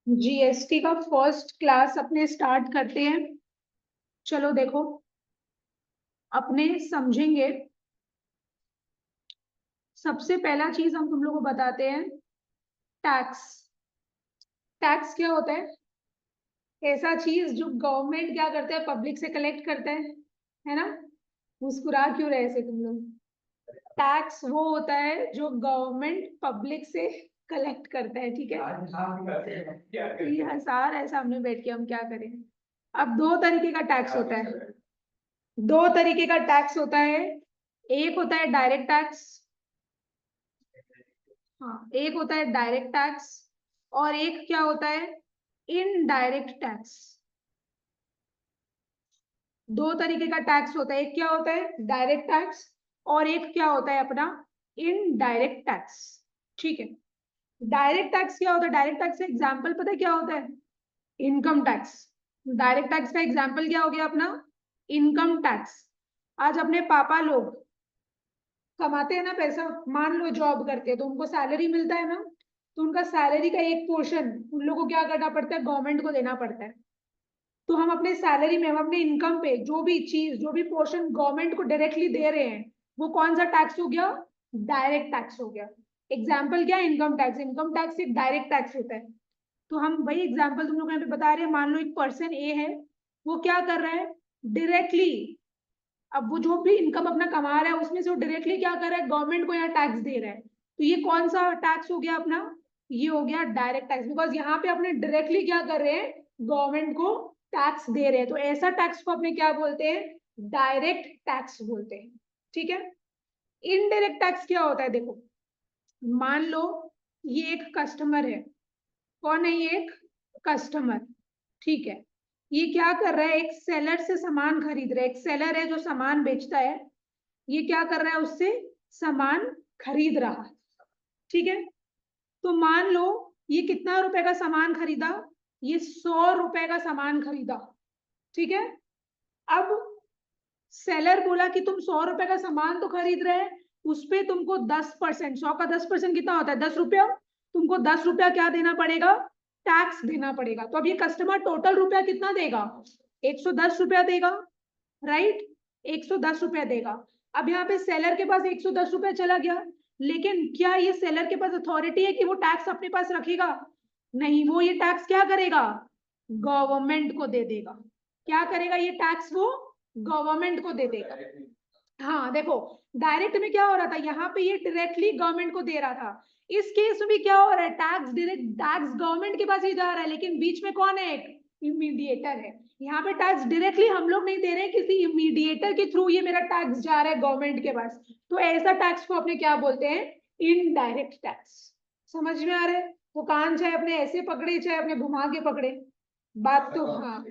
GST का first class अपने start करते हैं। चलो देखो, अपने समझेंगे। सबसे पहला चीज हम तुम लोगों को बताते हैं, टैक्स। टैक्स क्या होता है? ऐसा चीज जो गवर्नमेंट क्या करता है, पब्लिक से कलेक्ट करता है ना? मुस्कुरा क्यों रहे ऐसे तुम लोग? टैक्स वो होता है जो गवर्नमेंट पब्लिक से कलेक्ट करता है, ठीक है? ये हंसा रहा है सामने बैठ के, हम क्या करें? अब दो तरीके का टैक्स होता है। दो तरीके का टैक्स होता है। एक होता है डायरेक्ट टैक्स। हाँ, एक होता है डायरेक्ट टैक्स और एक क्या होता है, इनडायरेक्ट टैक्स। दो तरीके का टैक्स होता है, एक क्या होता है डायरेक्ट टैक्स और एक क्या होता है अपना इनडायरेक्ट टैक्स। ठीक है, डायरेक्ट टैक्स क्या होता है? डायरेक्ट टैक्स का एग्जाम्पल पता है क्या होता है? Income tax. डायरेक्ट टैक्स का एग्जाम्पल क्या हो गया अपना? Income tax. आज अपने पापा लोग कमाते हैं ना पैसा, मान लो जॉब करते हैं तो उनको सैलरी मिलता है ना, तो उनका सैलरी का एक पोर्शन उन लोगों को क्या करना पड़ता है, गवर्नमेंट को देना पड़ता है। तो हम अपने सैलरी में, हम अपने इनकम पे जो भी चीज, जो भी पोर्शन गवर्नमेंट को डायरेक्टली दे रहे हैं, वो कौन सा टैक्स हो गया? डायरेक्ट टैक्स हो गया। एग्जाम्पल क्या है? Income tax. इनकम टैक्स एक डायरेक्ट टैक्स होता है। तो हम वही एग्जाम्पल तुम लोग यहाँ पे बता रहे हैं। मान लो एक पर्सन ए है, वो क्या कर रहा है डायरेक्टली, अब वो जो भी इनकम अपना कमा रहा है उसमें से वो डायरेक्टली क्या कर रहा है, गवर्नमेंट को यहाँ टैक्स दे रहा है। तो ये कौन सा टैक्स हो गया अपना? ये हो गया डायरेक्ट टैक्स, बिकॉज यहाँ पे अपने डायरेक्टली क्या कर रहे हैं, गवर्नमेंट को टैक्स दे रहे हैं। तो ऐसा टैक्स को अपने क्या बोलते हैं? डायरेक्ट टैक्स बोलते हैं। ठीक है। इनडायरेक्ट टैक्स क्या होता है? देखो, मान लो ये एक कस्टमर है। कौन है ये? एक कस्टमर। ठीक है। ये क्या कर रहा है, एक सेलर से सामान खरीद रहा है। एक सेलर है जो सामान बेचता है, ये क्या कर रहा है, उससे सामान खरीद रहा है। ठीक है। तो मान लो ये कितना रुपए का सामान खरीदा? ये 100 रुपए का सामान खरीदा। ठीक है। अब सेलर बोला कि तुम 100 रुपए का सामान तो खरीद रहे हैं, उस पे तुमको 10%, 100 का 10% कितना होता है? 10 रुपया। तुमको 10 रुपया क्या देना पड़ेगा? टैक्स देना पड़ेगा। तो अब ये कस्टमर टोटल रुपया कितना देगा? 110 रुपया देगा, राइट? 110 रुपया देगा। अब यहाँ पे सेलर के पास 110 रुपया चला गया, लेकिन क्या ये सेलर के पास अथॉरिटी है कि वो टैक्स अपने पास रखेगा? नहीं, वो ये टैक्स क्या करेगा? गवर्नमेंट को दे देगा। क्या करेगा ये टैक्स? वो गवर्नमेंट को दे देगा। हाँ देखो, डायरेक्ट में क्या हो रहा था, यहाँ पे ये डायरेक्टली गवर्नमेंट को दे रहा था। इस केस में भी क्या हो रहा है, टैक्स डायरेक्ट, टैक्स गवर्नमेंट के पास ही जा रहा है, लेकिन बीच में कौन है? एक मीडिएटर है। यहाँ पे टैक्स डायरेक्टली हम लोग नहीं दे रहे, किसी मीडिएटर के थ्रू ये मेरा टैक्स जा रहा है गवर्नमेंट के पास। तो ऐसा टैक्स को अपने क्या बोलते हैं? Indirect tax. समझ में आ रहा है? वो कान चाहे अपने ऐसे पकड़े चाहे अपने घुमा के पकड़े, बात तो हाँ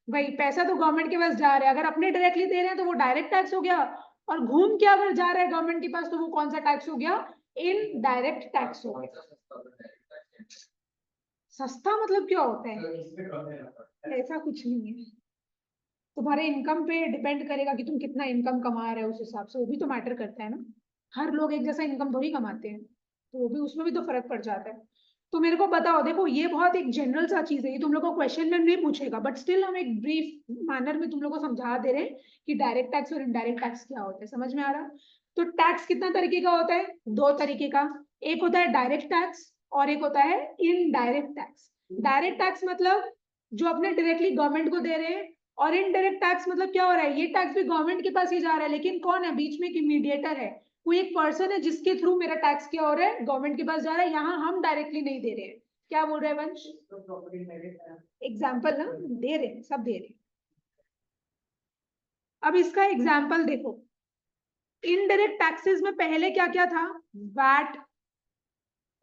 भाई, पैसा तो गवर्नमेंट के पास जा रहा है। अगर अपने डायरेक्टली दे रहे हैं तो वो डायरेक्ट टैक्स हो गया, और घूम के अगर जा रहा है गवर्नमेंट के पास तो वो कौन सा टैक्स हो गया? इनडायरेक्ट टैक्स हो गया। सस्ता मतलब क्या होता है? ऐसा कुछ नहीं है। तुम्हारे इनकम पे डिपेंड करेगा कि तुम कितना इनकम कमा रहे हो, उस हिसाब से वो भी तो मैटर करता है ना। हर लोग एक जैसा इनकम थोड़ी कमाते हैं, तो वो भी, उसमें भी तो फर्क पड़ जाता है। तो मेरे को बताओ, देखो ये बहुत एक जनरल सा चीज है, ये तुम लोग को क्वेश्चन में नहीं पूछेगा, बट स्टिल हम एक ब्रीफ मैनर में तुम लोग को समझा दे रहे हैं कि डायरेक्ट टैक्स और इनडायरेक्ट टैक्स क्या होता है। समझ में आ रहा? तो टैक्स कितना तरीके का होता है? दो तरीके का। एक होता है डायरेक्ट टैक्स और एक होता है इनडायरेक्ट टैक्स। डायरेक्ट टैक्स मतलब जो अपने डायरेक्टली गवर्नमेंट को दे रहे हैं, और इनडायरेक्ट टैक्स मतलब क्या हो रहा है, ये टैक्स भी गवर्नमेंट के पास ही जा रहा है, लेकिन कौन है बीच में? एक मीडिएटर है। कोई एक पर्सन है जिसके थ्रू मेरा टैक्स क्या हो रहा है, गवर्नमेंट के पास जा रहा है। यहाँ हम डायरेक्टली नहीं दे रहे हैं। क्या बोल रहे हैं वंश? एग्जाम्पल ना दे रहे हैं, सब दे रहे हैं। अब इसका एग्जाम्पल देखो, इनडायरेक्ट टैक्सेस में पहले क्या क्या था? VAT,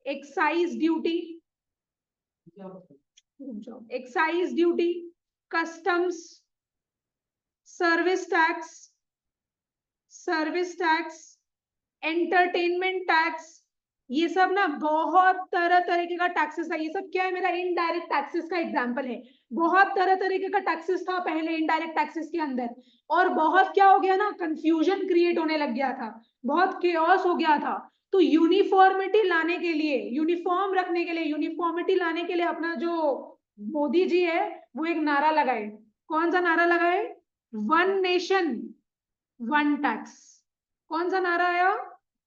excise duty, excise duty, customs, service tax, service tax, entertainment tax. ये सब ना बहुत तरह तरीके का टैक्सेस है। ये सब क्या है? मेरा इनडायरेक्ट टैक्सेस का एग्जांपल है। बहुत तरह तरीके का टैक्सेस था पहले इनडायरेक्ट टैक्सेस के अंदर, और बहुत क्या हो गया ना, कंफ्यूजन क्रिएट होने लग गया था, बहुत केओस हो गया था। तो यूनिफॉर्मिटी लाने के लिए, यूनिफॉर्म रखने के लिए, यूनिफॉर्मिटी लाने के लिए अपना जो मोदी जी है वो एक नारा लगाए। कौन सा नारा लगाए? One nation one tax. कौन सा नारा आया?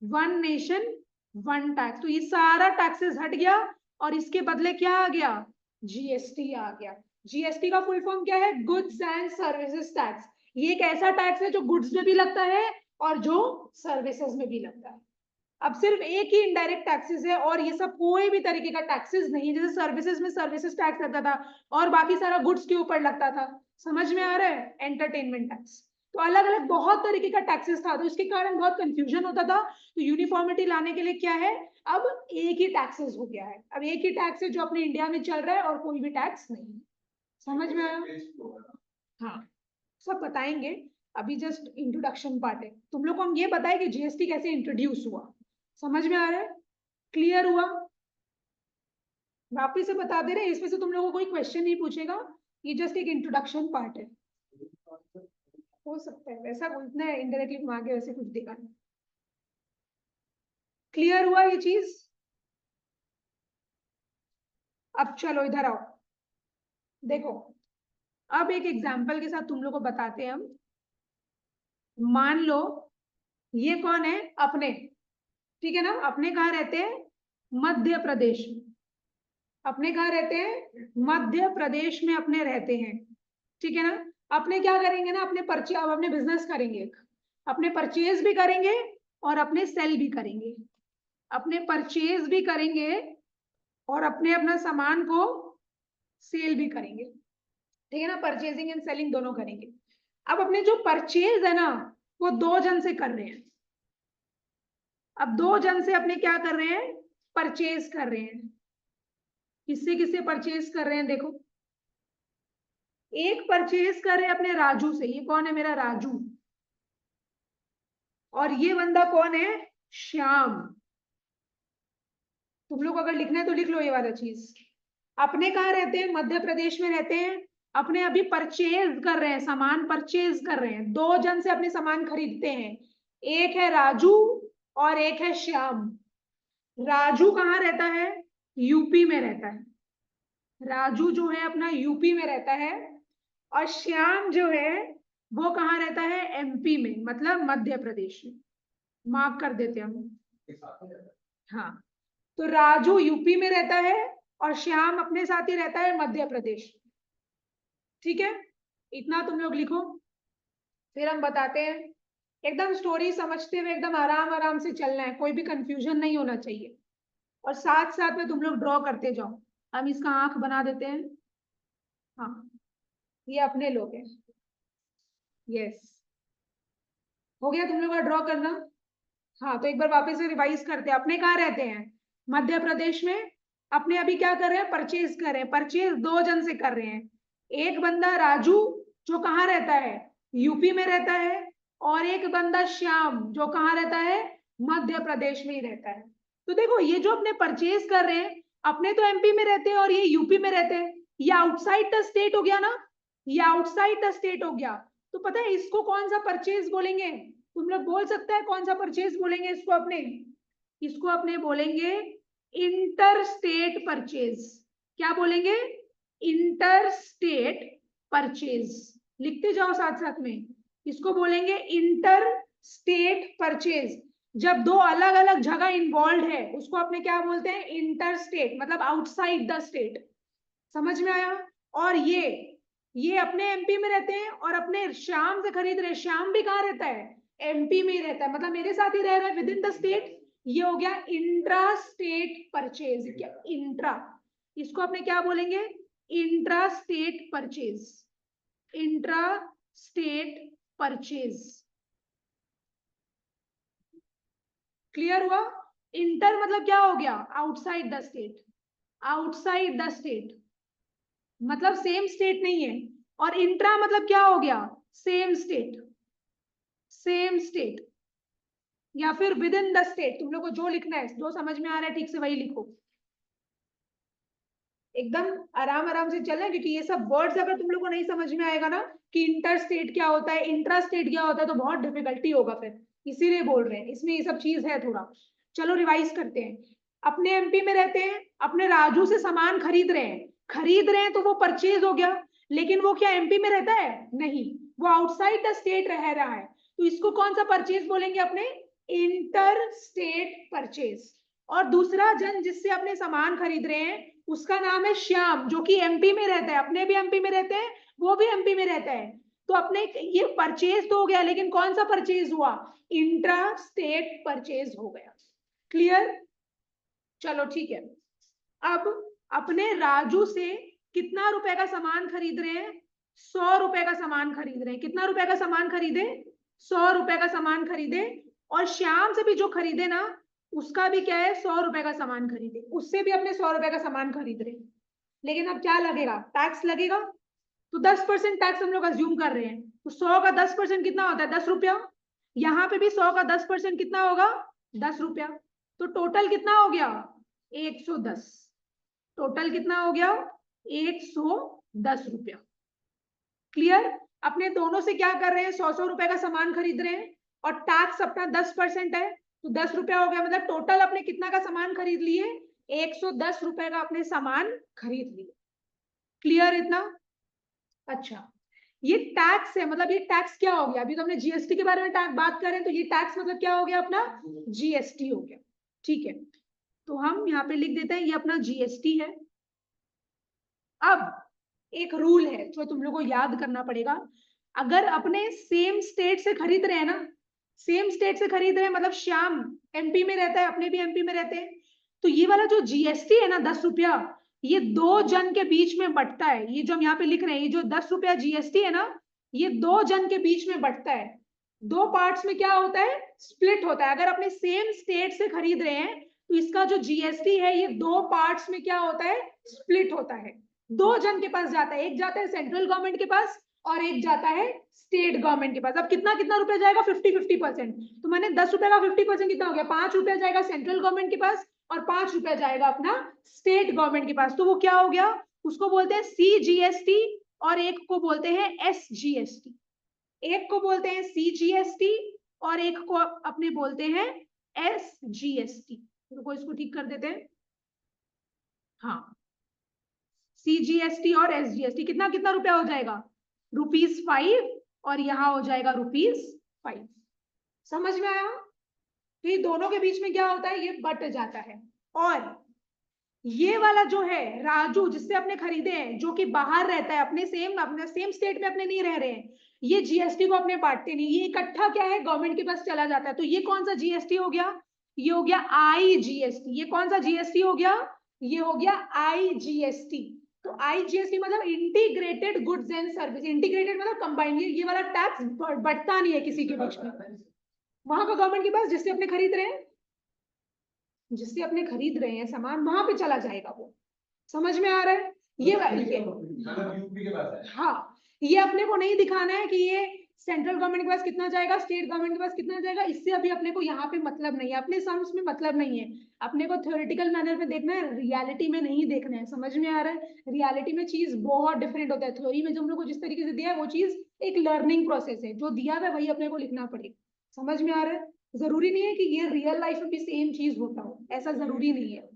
One nation one tax. तो ये सारा टैक्सेस हट गया और इसके बदले क्या आ गया? जीएसटी आ गया। जीएसटी का फुल फॉर्म क्या है? Goods and services tax. ये एक ऐसा टैक्स है जो गुड्स में भी लगता है और जो सर्विसेज में भी लगता है। अब सिर्फ एक ही इनडायरेक्ट टैक्सेस है और ये सब कोई भी तरीके का टैक्सेस नहीं है। जैसे सर्विसेज में सर्विसेज टैक्स लगता था और बाकी सारा गुड्स के ऊपर लगता था। समझ में आ रहा है? Entertainment tax. तो अलग अलग बहुत तरीके का टैक्सेस था, तो इसके कारण बहुत कंफ्यूजन होता था। तो यूनिफॉर्मिटी लाने के लिए क्या है? अब एक ही टैक्सेस हो गया है। अब एक ही टैक्स है जो अपने इंडिया में चल रहा है और कोई भी टैक्स नहीं है। समझ में आया? हाँ, सब बताएंगे। अभी जस्ट इंट्रोडक्शन पार्ट है। तुम लोग को हम ये बताएं कि जीएसटी कैसे इंट्रोड्यूस हुआ। समझ में आ रहा है? क्लियर हुआ? वापिस से बता दे रहे हैं, इसमें से तुम लोगों को कोई क्वेश्चन नहीं पूछेगा। ये जस्ट एक इंट्रोडक्शन पार्ट है। हो सकता है वैसा इतना इनडायरेक्टली घुमा के वैसे कुछ दिखा। क्लियर हुआ ये चीज? अब चलो इधर आओ। देखो, अब एक एग्जाम्पल के साथ तुम लोग को बताते हैं हम। मान लो ये कौन है? अपने, ठीक है ना? अपने कहाँ रहते हैं? मध्य प्रदेश में। अपने कहाँ रहते हैं? मध्य प्रदेश में अपने रहते हैं, ठीक है ना? अपने क्या करेंगे ना, अपने परचेज, अब अपने बिजनेस करेंगे, अपने परचेज भी करेंगे और अपने सेल भी करेंगे। अपने परचेज भी करेंगे और अपने अपना सामान को सेल भी करेंगे, ठीक है ना? परचेजिंग एंड सेलिंग दोनों करेंगे। अब अपने जो परचेज है ना वो दो जन से कर रहे हैं। अब दो जन से अपने क्या कर रहे हैं? परचेज कर रहे हैं। किससे किससे परचेज कर रहे हैं? देखो, एक परचेज कर रहे हैं अपने राजू से। ये कौन है? मेरा राजू। और ये बंदा कौन है? श्याम। तुम लोग अगर लिखना है तो लिख लो ये वाला चीज। अपने कहाँ रहते हैं? मध्य प्रदेश में रहते हैं। अपने अभी परचेज कर रहे हैं, सामान परचेज कर रहे हैं। दो जन से अपने सामान खरीदते हैं। एक है राजू और एक है श्याम। राजू कहाँ रहता है? यूपी में रहता है। राजू जो है अपना यूपी में रहता है और श्याम जो है वो कहाँ रहता है? एमपी में, मतलब मध्य प्रदेश में। मार्क कर देते हैं हम। हाँ, तो राजू यूपी में रहता है और श्याम अपने साथ ही रहता है मध्य प्रदेश। ठीक है, इतना तुम लोग लिखो, फिर हम बताते हैं। एकदम स्टोरी समझते हुए एकदम आराम आराम से चलना है, कोई भी कंफ्यूजन नहीं होना चाहिए। और साथ साथ में तुम लोग ड्रॉ करते जाओ। हम इसका आंख बना देते हैं। हाँ, ये अपने लोग हैं। यस, हो गया तुम लोग का ड्रॉ करना? हाँ, तो एक बार वापस से रिवाइज करते हैं। अपने कहाँ रहते हैं? मध्य प्रदेश में। अपने अभी क्या कर रहे हैं? परचेज कर रहे हैं। परचेज दो जन से कर रहे हैं। एक बंदा राजू जो कहाँ रहता है? यूपी में रहता है। और एक बंदा श्याम जो कहाँ रहता है? मध्य प्रदेश में ही रहता है। तो देखो, ये जो अपने परचेज कर रहे हैं, अपने तो एमपी में रहते हैं और ये यूपी में रहते हैं। ये आउटसाइड द स्टेट हो गया ना? ये आउटसाइड द स्टेट हो गया। तो पता है इसको कौन सा परचेज बोलेंगे? तुम लोग बोल सकते हैं कौन सा परचेज बोलेंगे इसको? अपने इसको अपने बोलेंगे इंटर स्टेट परचेज। क्या बोलेंगे? Inter state purchase. लिखते जाओ साथ साथ में। इसको बोलेंगे इंटर स्टेट परचेज। जब दो अलग अलग जगह इन्वॉल्व है उसको अपने क्या बोलते हैं? इंटर स्टेट, मतलब आउटसाइड द स्टेट। समझ में आया? और ये अपने एमपी में रहते हैं और अपने श्याम से खरीद रहे हैं। श्याम भी कहाँ रहता है? एमपी में ही रहता है, मतलब मेरे साथ ही रह रहा है विद इन द स्टेट। ये हो गया इंट्रा स्टेट परचेज। क्या इंट्रा? इसको अपने क्या बोलेंगे? Intra state purchase. Intra state purchase. Clear हुआ? इंटर मतलब क्या हो गया? Outside the state. Outside the state मतलब सेम स्टेट नहीं है। और इंट्रा मतलब क्या हो गया? Same state. सेम स्टेट या फिर विद इन द स्टेट। तुम लोग को जो लिखना है, जो समझ में आ रहा है ठीक से वही लिखो। एकदम आराम आराम से चलना है, क्योंकि ये सब वर्ड्स अगर तुम लोग को नहीं समझ में आएगा ना कि इंटर स्टेट क्या होता है, इंट्रा स्टेट क्या होता है, तो बहुत डिफिकल्टी होगा फिर। इसीलिए बोल रहे हैं, इसमें ये सब चीज है थोड़ा। चलो रिवाइज करते हैं। अपने एमपी में रहते हैं, अपने राजू से सामान खरीद रहे हैं तो वो परचेज हो गया, लेकिन वो क्या एमपी में रहता है? नहीं, वो आउटसाइड द स्टेट रह रहा है, तो इसको कौन सा परचेज बोलेंगे अपने? Inter state purchase. और दूसरा जन जिससे अपने सामान खरीद रहे हैं उसका नाम है श्याम, जो कि एमपी में रहता है, अपने भी एमपी में रहते हैं, वो भी एमपी में रहता है। तो अपने ये परचेज तो हो गया, लेकिन कौन सा परचेज हुआ? इंट्रा स्टेट परचेज हो गया। क्लियर? चलो ठीक है। अब अपने राजू से कितना रुपए का सामान खरीद रहे हैं? 100 रुपए का सामान खरीद रहे हैं। कितना रुपए का सामान खरीदे? 100 रुपए का सामान खरीदे। और श्याम से भी जो खरीदे ना, उसका भी क्या है? 100 रुपए का सामान खरीदे, उससे भी अपने 100 रुपए का सामान खरीद रहे हैं। लेकिन अब क्या लगेगा? टैक्स लगेगा। तो 10% टैक्स हम लोग अज्यूम कर रहे हैं, तो 100 का 10% कितना होता है? 10 रुपया। यहाँ पे भी 100 का 10% कितना होगा? 10 रुपया। तो टोटल कितना हो गया? 110। टोटल कितना हो गया? 110 रुपया। क्लियर? अपने दोनों से क्या कर रहे हैं? 100 रुपए का सामान खरीद रहे हैं, और टैक्स अपना 10% है, तो 10 रुपया हो गया। मतलब टोटल अपने कितना का सामान खरीद लिए? 110 रुपए का अपने सामान खरीद लिए। क्लियर इतना? अच्छा, ये टैक्स है, मतलब ये टैक्स क्या हो गया? अभी तो हमने जीएसटी के बारे में बात कर रहे हैं, तो ये टैक्स मतलब क्या हो गया? अपना जीएसटी हो गया। ठीक है, तो हम यहाँ पे लिख देते हैं ये अपना जीएसटी है। अब एक रूल है जो तुम लोगों को याद करना पड़ेगा। अगर अपने सेम स्टेट से खरीद रहे हैं ना, सेम स्टेट से खरीद रहे हैं, मतलब श्याम एमपी में रहता है, अपने भी एमपी में रहते हैं, तो ये वाला जो जीएसटी है ना, 10 रुपया, ये दो जन के बीच में बंटता है। ये जो हम यहाँ पे लिख रहे हैं, ये जो 10 रुपया जीएसटी है ना, ये दो जन के बीच में बंटता है। दो पार्ट्स में क्या होता है? स्प्लिट होता है। अगर अपने सेम स्टेट से खरीद रहे हैं, तो इसका जो जीएसटी है ये दो पार्ट्स में क्या होता है? स्प्लिट होता है। दो जन के पास जाता है, एक जाता है सेंट्रल गवर्नमेंट के पास और एक जाता है स्टेट गवर्नमेंट के पास। अब कितना कितना रुपया जाएगा? 50-50%। तो मैंने 10 रुपए का 50% कितना हो गया? 5 रुपया जाएगा सेंट्रल गवर्नमेंट के पास और 5 रुपया जाएगा अपना स्टेट गवर्नमेंट के पास। तो वो क्या हो गया? उसको बोलते हैं सीजीएसटी और एक को बोलते हैं एसजीएसटी। एक को बोलते हैं सीजीएसटी और एक को अपने बोलते हैं एसजीएसटी। तो इसको ठीक कर देते हैं। हाँ, सीजीएसटी और एसजीएसटी कितना कितना रुपया हो जाएगा? ₹5 और यहाँ हो जाएगा ₹5। समझ में आया? तो ये दोनों के बीच में क्या होता है? ये बट जाता है। और ये वाला जो है राजू, जिससे अपने खरीदे हैं, जो कि बाहर रहता है, अपने सेम स्टेट में अपने नहीं रह रहे हैं, ये जीएसटी को अपने बांटते नहीं, ये इकट्ठा क्या है? गवर्नमेंट के पास चला जाता है। तो ये कौन सा जीएसटी हो गया? ये हो गया आईजीएसटी। ये कौन सा जीएसटी हो गया? ये हो गया आईजीएसटी। तो आईजीएसटी मतलब integrated goods and service. Integrated मतलब कंबाइंड। ये वाला टैक्स बढ़ता नहीं है किसी के बीच में। वहां का गवर्नमेंट के पास जिससे अपने खरीद रहे हैं, जिससे अपने खरीद रहे हैं सामान, वहां पे चला जाएगा वो। समझ में आ रहा है? ये यूपी के पास है। हाँ, ये अपने को नहीं दिखाना है कि ये सेंट्रल गवर्नमेंट के पास कितना जाएगा, स्टेट गवर्नमेंट के पास कितना जाएगा, इससे अभी अपने को यहाँ पे मतलब नहीं है, अपने सम्स में मतलब नहीं है। अपने को थ्योरेटिकल मैनर में देखना है, रियलिटी में नहीं देखना है। समझ में आ रहा है? रियलिटी में चीज बहुत डिफरेंट होता है। थ्योरी में जो हम लोग को जिस तरीके से दिया है वो चीज एक लर्निंग प्रोसेस है, जो दिया है वही अपने को लिखना पड़ेगा। समझ में आ रहा है? जरूरी नहीं है कि ये रियल लाइफ में भी सेम चीज होता हो, ऐसा जरूरी नहीं है।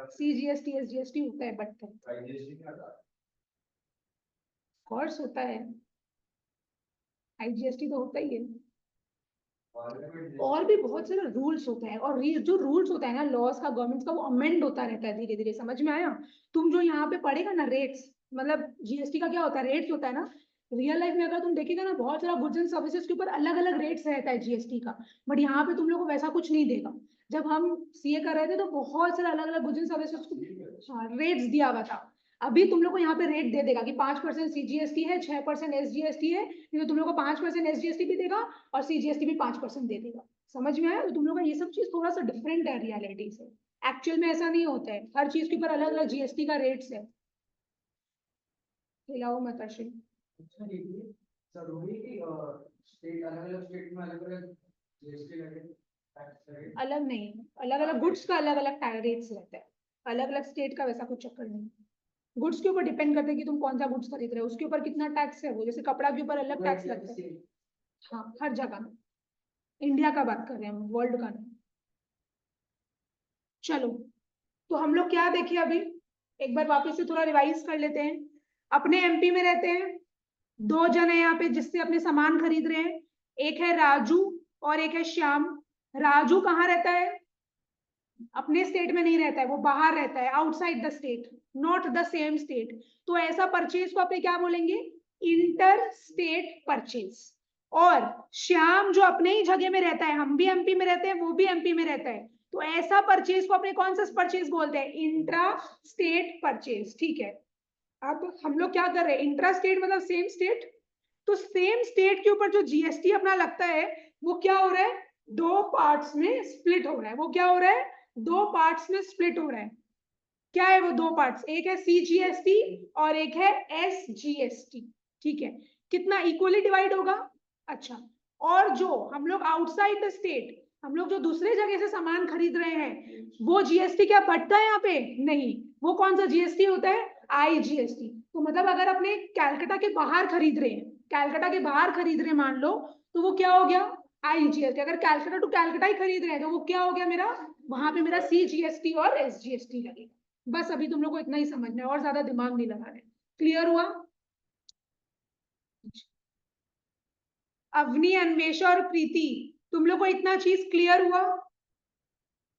सीजीएसटी एसजीएसटी होता है, बट कोर्स होता है, आईजीएसटी तो होता ही है। और भी बहुत सारे रूल्स होता है, और ये जो रूल्स होता है ना लॉस का, गवर्नमेंट का, वो अमेंड होता रहता है धीरे धीरे। समझ में आया? तुम जो यहाँ पे पढ़ेगा ना रेट्स, मतलब जीएसटी का क्या होता है? रेट्स होता है ना। रियल लाइफ में अगर तुम देखेगा ना, बहुत सारा गुड्स एंड सर्विसेज के ऊपर अलग अलग रेट्स रहता है जीएसटी का। बट यहाँ पे तुम लोग को वैसा कुछ नहीं देगा। जब हम सीए कर रहे थे तो बहुत सारे अलग अलग गुड्स एंड सर्विसेज को रेट्स दिया हुआ था। अभी तुम लोग को यहाँ पे रेट दे देगा कि 5% सीजीएसटी है, 6% एसजीएसटी है। तो तुम लोग को 5% एसजीएसटी भी देगा और सीजीएसटी भी 5% दे देगा। समझ में आया? तो तुम लोग का ये सब चीज थोड़ा सा डिफरेंट है रियलिटी से। एक्चुअल में ऐसा नहीं होता है, हर चीज के ऊपर अलग अलग जीएसटी का रेट्स है। हिलाओ मत अश्विन। अच्छा, ये जरूरी कि स्टेट अलग अलग स्टेट में अलग अलग जीएसटी लगे? अलग नहीं, अलग अलग गुड्स का अलग अलग रेट्स रहता है। अलग अलग स्टेट का वैसा कुछ चक्कर नहीं। गुड्स के ऊपर डिपेंड करता है कि तुम कौन सा गुड्स खरीद रहे हो, उसके ऊपर कितना टैक्स है। वो जैसे कपड़ा के ऊपर अलग टैक्स लगता है। हाँ, हर जगह में। इंडिया का बात कर रहे हैं हम, वर्ल्ड का नहीं। चलो, तो हम लोग क्या देखे अभी, एक बार वापस से थोड़ा रिवाइज कर लेते हैं। अपने एमपी में रहते हैं, दो जन है यहाँ पे जिससे अपने सामान खरीद रहे हैं, एक है राजू और एक है श्याम। राजू कहाँ रहता है, अपने स्टेट में नहीं रहता है, वो बाहर रहता है, outside the state, not the same state. तो ऐसा परचेज को अपने क्या बोलेंगे, इंटर स्टेट परचेज। और श्याम जो अपने ही जगह में रहता है, हम भी एमपी में रहते हैं, वो भी एमपी में रहता है, तो ऐसा परचेज को अपने कौन सा परचेज बोलते हैं, इंट्रा स्टेट परचेज। ठीक है, अब हम लोग क्या कर रहे हैं, इंट्रा स्टेट मतलब सेम स्टेट, तो सेम स्टेट के ऊपर जो जीएसटी अपना लगता है वो क्या हो रहा है, दो पार्ट्स में स्प्लिट हो रहा है। वो क्या हो रहा है, दो पार्ट्स में स्प्लिट हो रहा है। क्या है वो दो पार्ट्स, एक है सीजीएसटी और एक है एसजीएसटी। ठीक है, कितना इक्वली डिवाइड होगा। अच्छा, और जो हम लोग आउटसाइड द स्टेट, हम लोग जो दूसरे जगह से सामान खरीद रहे हैं, वो जीएसटी क्या बढ़ता है यहाँ पे, नहीं, वो कौन सा जीएसटी होता है, आईजीएसटी। तो मतलब अगर अपने कैलकाटा के बाहर खरीद रहे हैं, कैलकाटा के बाहर खरीद रहे हैं मान लो, तो वो क्या हो गया, आईजीएसटी। अगर कैलकाटा टू कैलकाटा ही खरीद रहे हैं तो वो क्या हो गया मेरा, वहां पे मेरा सीजीएसटी और एसजीएसटी लगेगा। बस अभी तुम लोग को इतना ही समझना है और ज्यादा दिमाग नहीं लगाना है। क्लियर हुआ। अवनी, अन्वेषा और प्रीति, तुम लोग को इतना चीज क्लियर हुआ,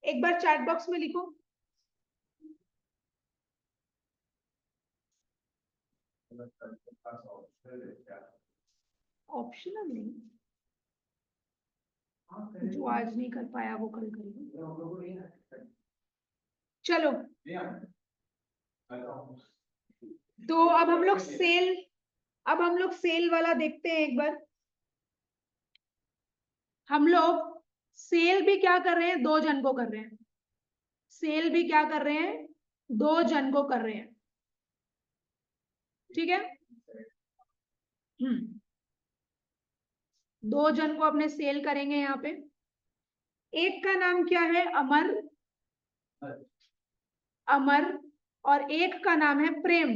एक बार चैट बॉक्स में लिखो। ऑप्शनल नहीं, जो आज नहीं कर पाया वो कल करेगा। चलो, तो अब हम लोग सेल वाला देखते हैं एक बार। हम लोग सेल भी क्या कर रहे हैं, दो जन को कर रहे हैं, सेल भी क्या कर रहे हैं, दो जन को कर रहे हैं। ठीक है, दो जन को अपने सेल करेंगे यहाँ पे। एक का नाम क्या है, अमर, अमर, और एक का नाम है प्रेम।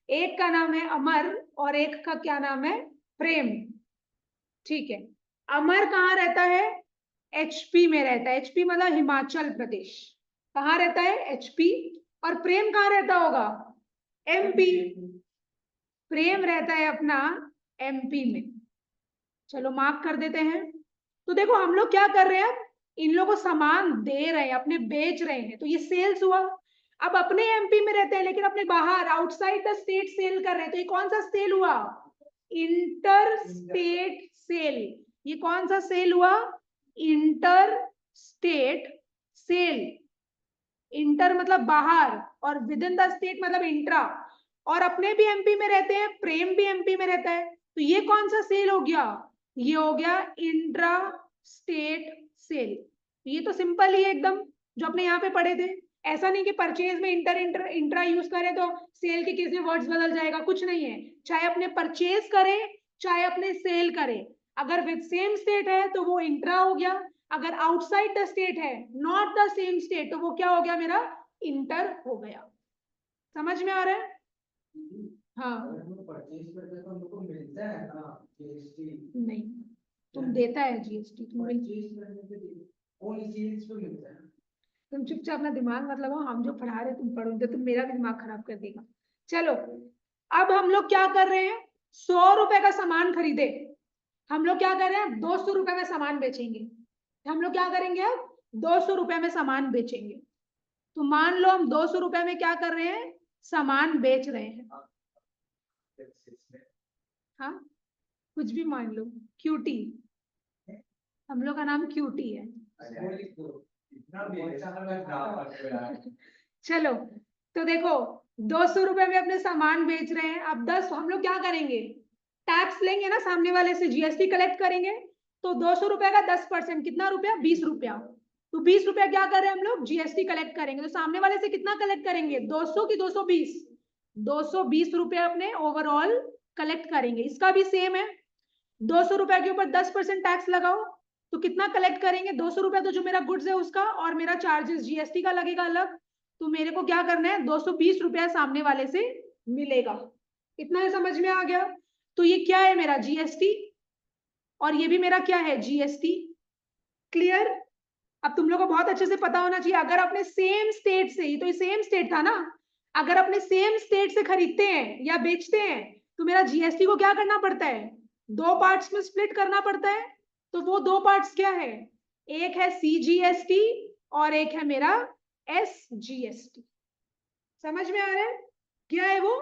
एक का नाम है अमर और एक का क्या नाम है, प्रेम। ठीक है, अमर कहाँ रहता है, एचपी में रहता है, एचपी मतलब हिमाचल प्रदेश। कहाँ रहता है, एचपी। और प्रेम कहाँ रहता होगा, एमपी। प्रेम रहता है अपना एमपी में। चलो मार्क कर देते हैं। तो देखो हम लोग क्या कर रहे हैं, अब इन लोगों को सामान दे रहे हैं, अपने बेच रहे हैं, तो ये सेल्स हुआ। अब अपने एमपी में रहते हैं लेकिन अपने बाहर आउटसाइड द स्टेट सेल कर रहे हैं, तो ये कौन सा सेल हुआ, इंटर स्टेट सेल। ये कौन सा सेल हुआ, इंटर स्टेट सेल। इंटर मतलब बाहर और विद इन द स्टेट मतलब इंट्रा। और अपने भी एमपी में रहते हैं, प्रेम भी एमपी में रहता है, तो ये कौन सा सेल हो गया, ये हो गया इंट्रा स्टेट सेल। ये तो सिंपल ही है एकदम, जो अपने यहाँ पे पढ़े थे। ऐसा नहीं कि परचेज में इंटर इंटर इंट्रा यूज करें तो सेल के किसी वर्ड्स बदल जाएगा, कुछ नहीं है। चाहे अपने परचेज करें चाहे अपने सेल करें, अगर विद सेम स्टेट है तो वो इंट्रा हो गया, अगर आउटसाइड द स्टेट है, नॉट द सेम स्टेट, तो वो क्या हो गया मेरा, इंटर हो गया। समझ में आ रहा है। हाँ, नहीं, तुम देता है जीएसटी, तुम चुपचाप अपना दिमाग मत लगाओ, हम जो पढ़ा रहे तुम पढ़ो, तुम मेरा भी दिमाग खराब कर देगा। चलो, अब हम लोग क्या कर रहे हैं, 100 रुपए का सामान खरीदे, हम लोग क्या कर रहे हैं, 200 रुपए में सामान बेचेंगे। हम लोग क्या करेंगे, अब 200 रुपए में सामान बेचेंगे। तो मान लो हम 200 रुपए में क्या कर रहे हैं, सामान बेच रहे हैं। हाँ, कुछ भी मान लो, क्यूटी, हम लोग का नाम क्यूटी है। चलो, तो देखो 200 रुपए में अपने सामान बेच रहे हैं। अब 10 हम लोग क्या करेंगे, टैक्स लेंगे ना, सामने वाले से जीएसटी कलेक्ट करेंगे। तो 200 रुपए का 10% कितना रुपया, 20 रुपया। तो 20 रुपया क्या कर रहे हैं हम लोग, जीएसटी कलेक्ट करेंगे। तो सामने वाले से कितना कलेक्ट करेंगे, 200 की 220, 220 रुपया अपने ओवरऑल कलेक्ट करेंगे। इसका भी सेम है, 200 रुपए के ऊपर 10% टैक्स लगाओ, तो कितना कलेक्ट करेंगे, 200 रुपया तो जो मेरा गुड्स है उसका, और मेरा चार्जेस जीएसटी का लगेगा अलग। तो मेरे को क्या करना है, 220 रुपया सामने वाले से मिलेगा। इतना ही समझ में आ गया। तो ये क्या है मेरा जीएसटी, और ये भी मेरा क्या है जीएसटी। क्लियर। अब तुम लोग को बहुत अच्छे से पता होना चाहिए, अगर अपने सेम स्टेट से, तो ये सेम स्टेट था ना, अगर अपने सेम स्टेट से खरीदते हैं या बेचते हैं तो मेरा जीएसटी को क्या करना पड़ता है, दो पार्ट्स में स्प्लिट करना पड़ता है। तो वो दो पार्ट्स क्या है, एक है सीजीएसटी और एक है मेरा एसजीएसटी। समझ में आ रहा है, क्या है वो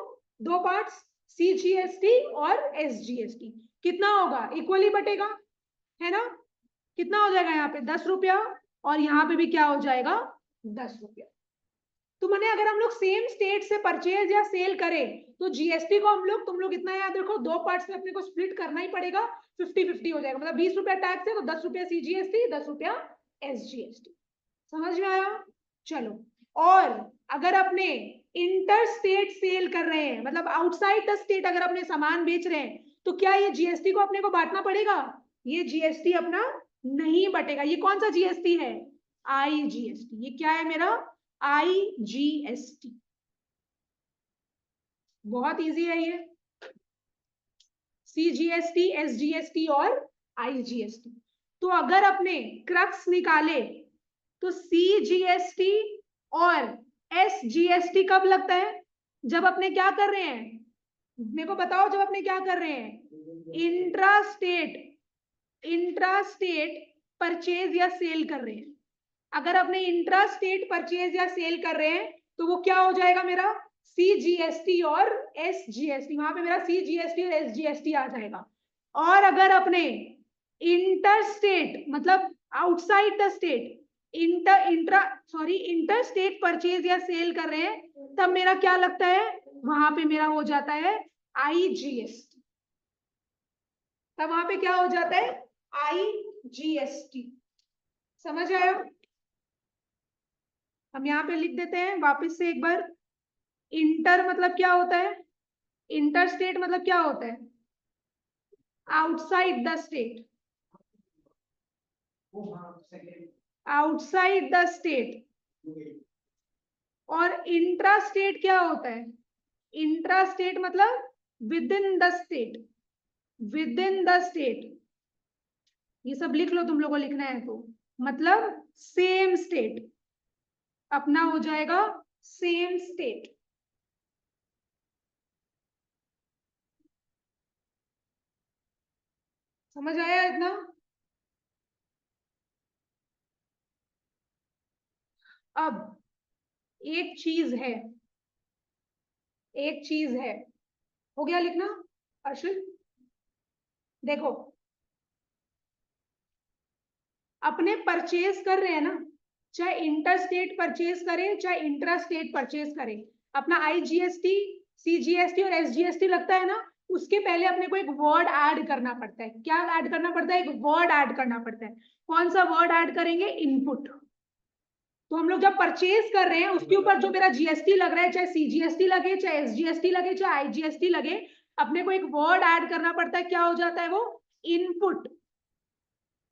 दो पार्ट्स, सीजीएसटी और एसजीएसटी। कितना होगा, इक्वली बटेगा, है ना। कितना हो जाएगा यहाँ पे 10 रुपया, और यहाँ पे भी क्या हो जाएगा 10 रुपया। तो मैंने अगर हम लोग सेम स्टेट से परचेज या सेल करें तो जीएसटी को हम लोग, तुम लोग इतना याद रखो, दो पार्ट्स में अपने को स्प्लिट करना ही पड़ेगा, 50-50 हो जाएगा। मतलब 20 रुपया टैक्स है तो 10 रुपया सीजीएसटी, 10 रुपया एसजीएसटी। समझ में आया। चलो, और अगर अपने इंटर स्टेट सेल कर रहे हैं, मतलब आउटसाइड द स्टेट अगर अपने सामान बेच रहे हैं, तो क्या ये जीएसटी को अपने को बांटना पड़ेगा, ये जीएसटी अपना नहीं बटेगा। ये कौन सा जीएसटी है, आईजीएसटी। ये क्या है मेरा, आईजीएसटी। बहुत इजी है ये, सीजीएसटी, एसजीएसटी और आईजीएसटी। तो अगर अपने क्रक्स निकाले तो सीजीएसटी और एसजीएसटी कब लगता है, जब अपने क्या कर रहे हैं, मेरे को बताओ, जब अपने क्या कर रहे हैं, इंट्रा स्टेट परचेज या सेल कर रहे हैं। अगर अपने इंट्रा स्टेट परचेज या सेल कर रहे हैं तो वो क्या हो जाएगा मेरा, सीजीएसटी और एसजीएसटी। वहां पे मेरा सीजीएसटी और एसजीएसटी आ जाएगा। और अगर अपने इंटर स्टेट, मतलब outside the state, inter state purchase या सेल कर रहे हैं, तब मेरा क्या लगता है, वहां पे मेरा हो जाता है आईजीएसटी। तब वहां पे क्या हो जाता है, आईजीएसटी। समझ आया। हम यहाँ पे लिख देते हैं वापस से एक बार। इंटर मतलब क्या होता है, इंटर स्टेट मतलब क्या होता है, outside the state, outside the state. और इंट्रा स्टेट क्या होता है, इंट्रा स्टेट मतलब with in the state, with in the state. ये सब लिख लो, तुम लोगों को लिखना है तो, मतलब सेम स्टेट, अपना हो जाएगा सेम स्टेट। समझ आया इतना। अब एक चीज है, एक चीज है, हो गया लिखना अर्शुल। देखो, अपने परचेज कर रहे हैं ना, चाहे इंटर स्टेट परचेज करें चाहे इंट्रा स्टेट परचेज करें, अपना आईजीएसटी, सीजीएसटी और एसजीएसटी लगता है ना, उसके पहले अपने को एक वर्ड ऐड करना पड़ता है। क्या ऐड करना पड़ता है, एक वर्ड ऐड करना पड़ता है। कौन सा वर्ड ऐड करेंगे, इनपुट। तो हम लोग जब परचेज कर रहे हैं उसके ऊपर जो मेरा जीएसटी लग रहा है, चाहे सीजीएसटी लगे चाहे एसजीएसटी लगे चाहे आईजीएसटी लगे, अपने को एक वर्ड ऐड करना पड़ता है। क्या हो जाता है वो, इनपुट।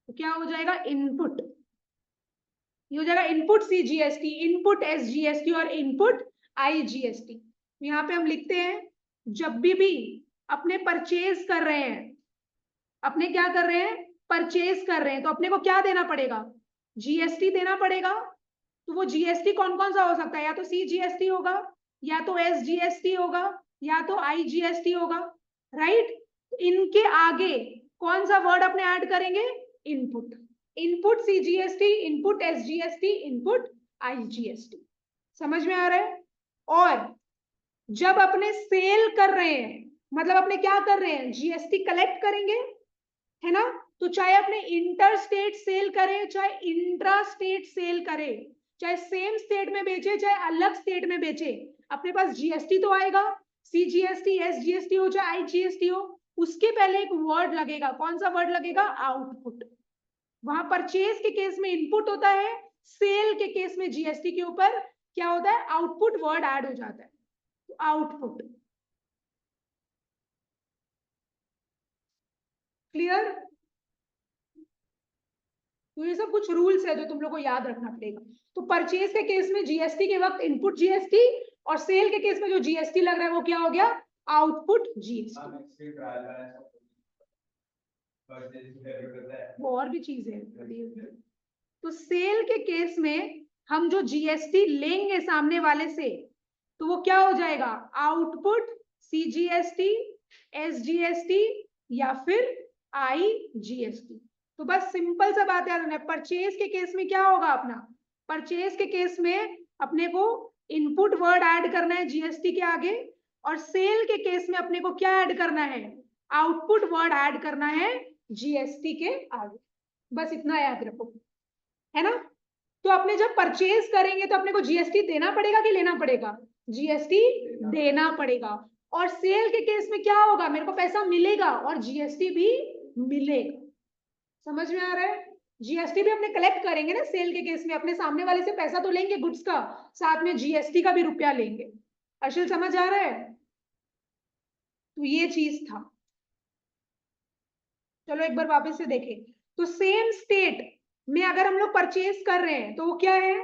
तो क्या हो जाएगा, इनपुट। ये हो जाएगा इनपुट सीजीएसटी, इनपुट एसजीएसटी और इनपुट आईजीएसटी। यहाँ पे हम लिखते हैं, जब भी अपने परचेज कर रहे हैं, अपने क्या कर रहे हैं, परचेज कर रहे हैं, तो अपने को क्या देना पड़ेगा, जीएसटी देना पड़ेगा। तो वो जीएसटी कौन कौन सा हो सकता है, या तो सीजीएसटी होगा, या तो एसजीएसटी होगा, या तो आईजीएसटी होगा, राइट। इनके आगे कौन सा वर्ड अपने ऐड करेंगे, input. Input CGST, input SGST, input IGST. समझ में आ रहा है। और जब अपने सेल कर रहे हैं, मतलब अपने क्या कर रहे हैं, जीएसटी कलेक्ट करेंगे, है ना। तो चाहे अपने इंटर स्टेट सेल करें चाहे इंट्रा स्टेट सेल करें, चाहे सेम स्टेट में बेचे चाहे अलग स्टेट में बेचे, अपने पास जीएसटी तो आएगा, सीजीएसटी, एसजीएसटी हो चाहे आईजीएसटी हो। उसके पहले एक वर्ड लगेगा, कौन सा वर्ड लगेगा, आउटपुट। वहां परचेज के केस में इनपुट होता है, सेल के केस में जीएसटी के ऊपर क्या होता है, आउटपुट वर्ड ऐड हो जाता है, आउटपुट। क्लियर। तो ये सब कुछ रूल्स है जो तुम लोग को याद रखना पड़ेगा। तो परचेज के केस में जीएसटी के वक्त इनपुट जीएसटी, और सेल के केस में जो जीएसटी लग रहा है वो क्या हो गया, आउटपुट जीएसटी। वो और भी चीज है। तो सेल के केस में हम जो जीएसटी लेंगे सामने वाले से, तो वो क्या हो जाएगा, आउटपुट सीजीएसटी, एसजीएसटी या फिर आईजीएसटी। तो बस सिंपल सा बात याद रखना है। परचेज के केस में क्या होगा अपना, परचेज के केस में अपने को इनपुट वर्ड ऐड करना है जीएसटी के आगे, और सेल के केस में अपने को क्या ऐड करना है, आउटपुट वर्ड ऐड करना है जीएसटी के आगे। बस इतना याद रखो, है ना। तो अपने जब परचेज करेंगे तो अपने को जीएसटी देना पड़ेगा कि लेना पड़ेगा, जीएसटी देना पड़ेगा। और सेल के केस में क्या होगा, मेरे को पैसा मिलेगा और जीएसटी भी मिलेगा। समझ में आ रहा है, जीएसटी भी अपने कलेक्ट करेंगे ना सेल के केस में, अपने सामने वाले से पैसा तो लेंगे गुड्स का, साथ में जीएसटी का भी रुपया लेंगे। अर्शिल समझ आ रहा है, तो ये चीज था। चलो एक बार वापस से देखें। तो सेम स्टेट में अगर हम लोग परचेज कर रहे हैं तो वो क्या है,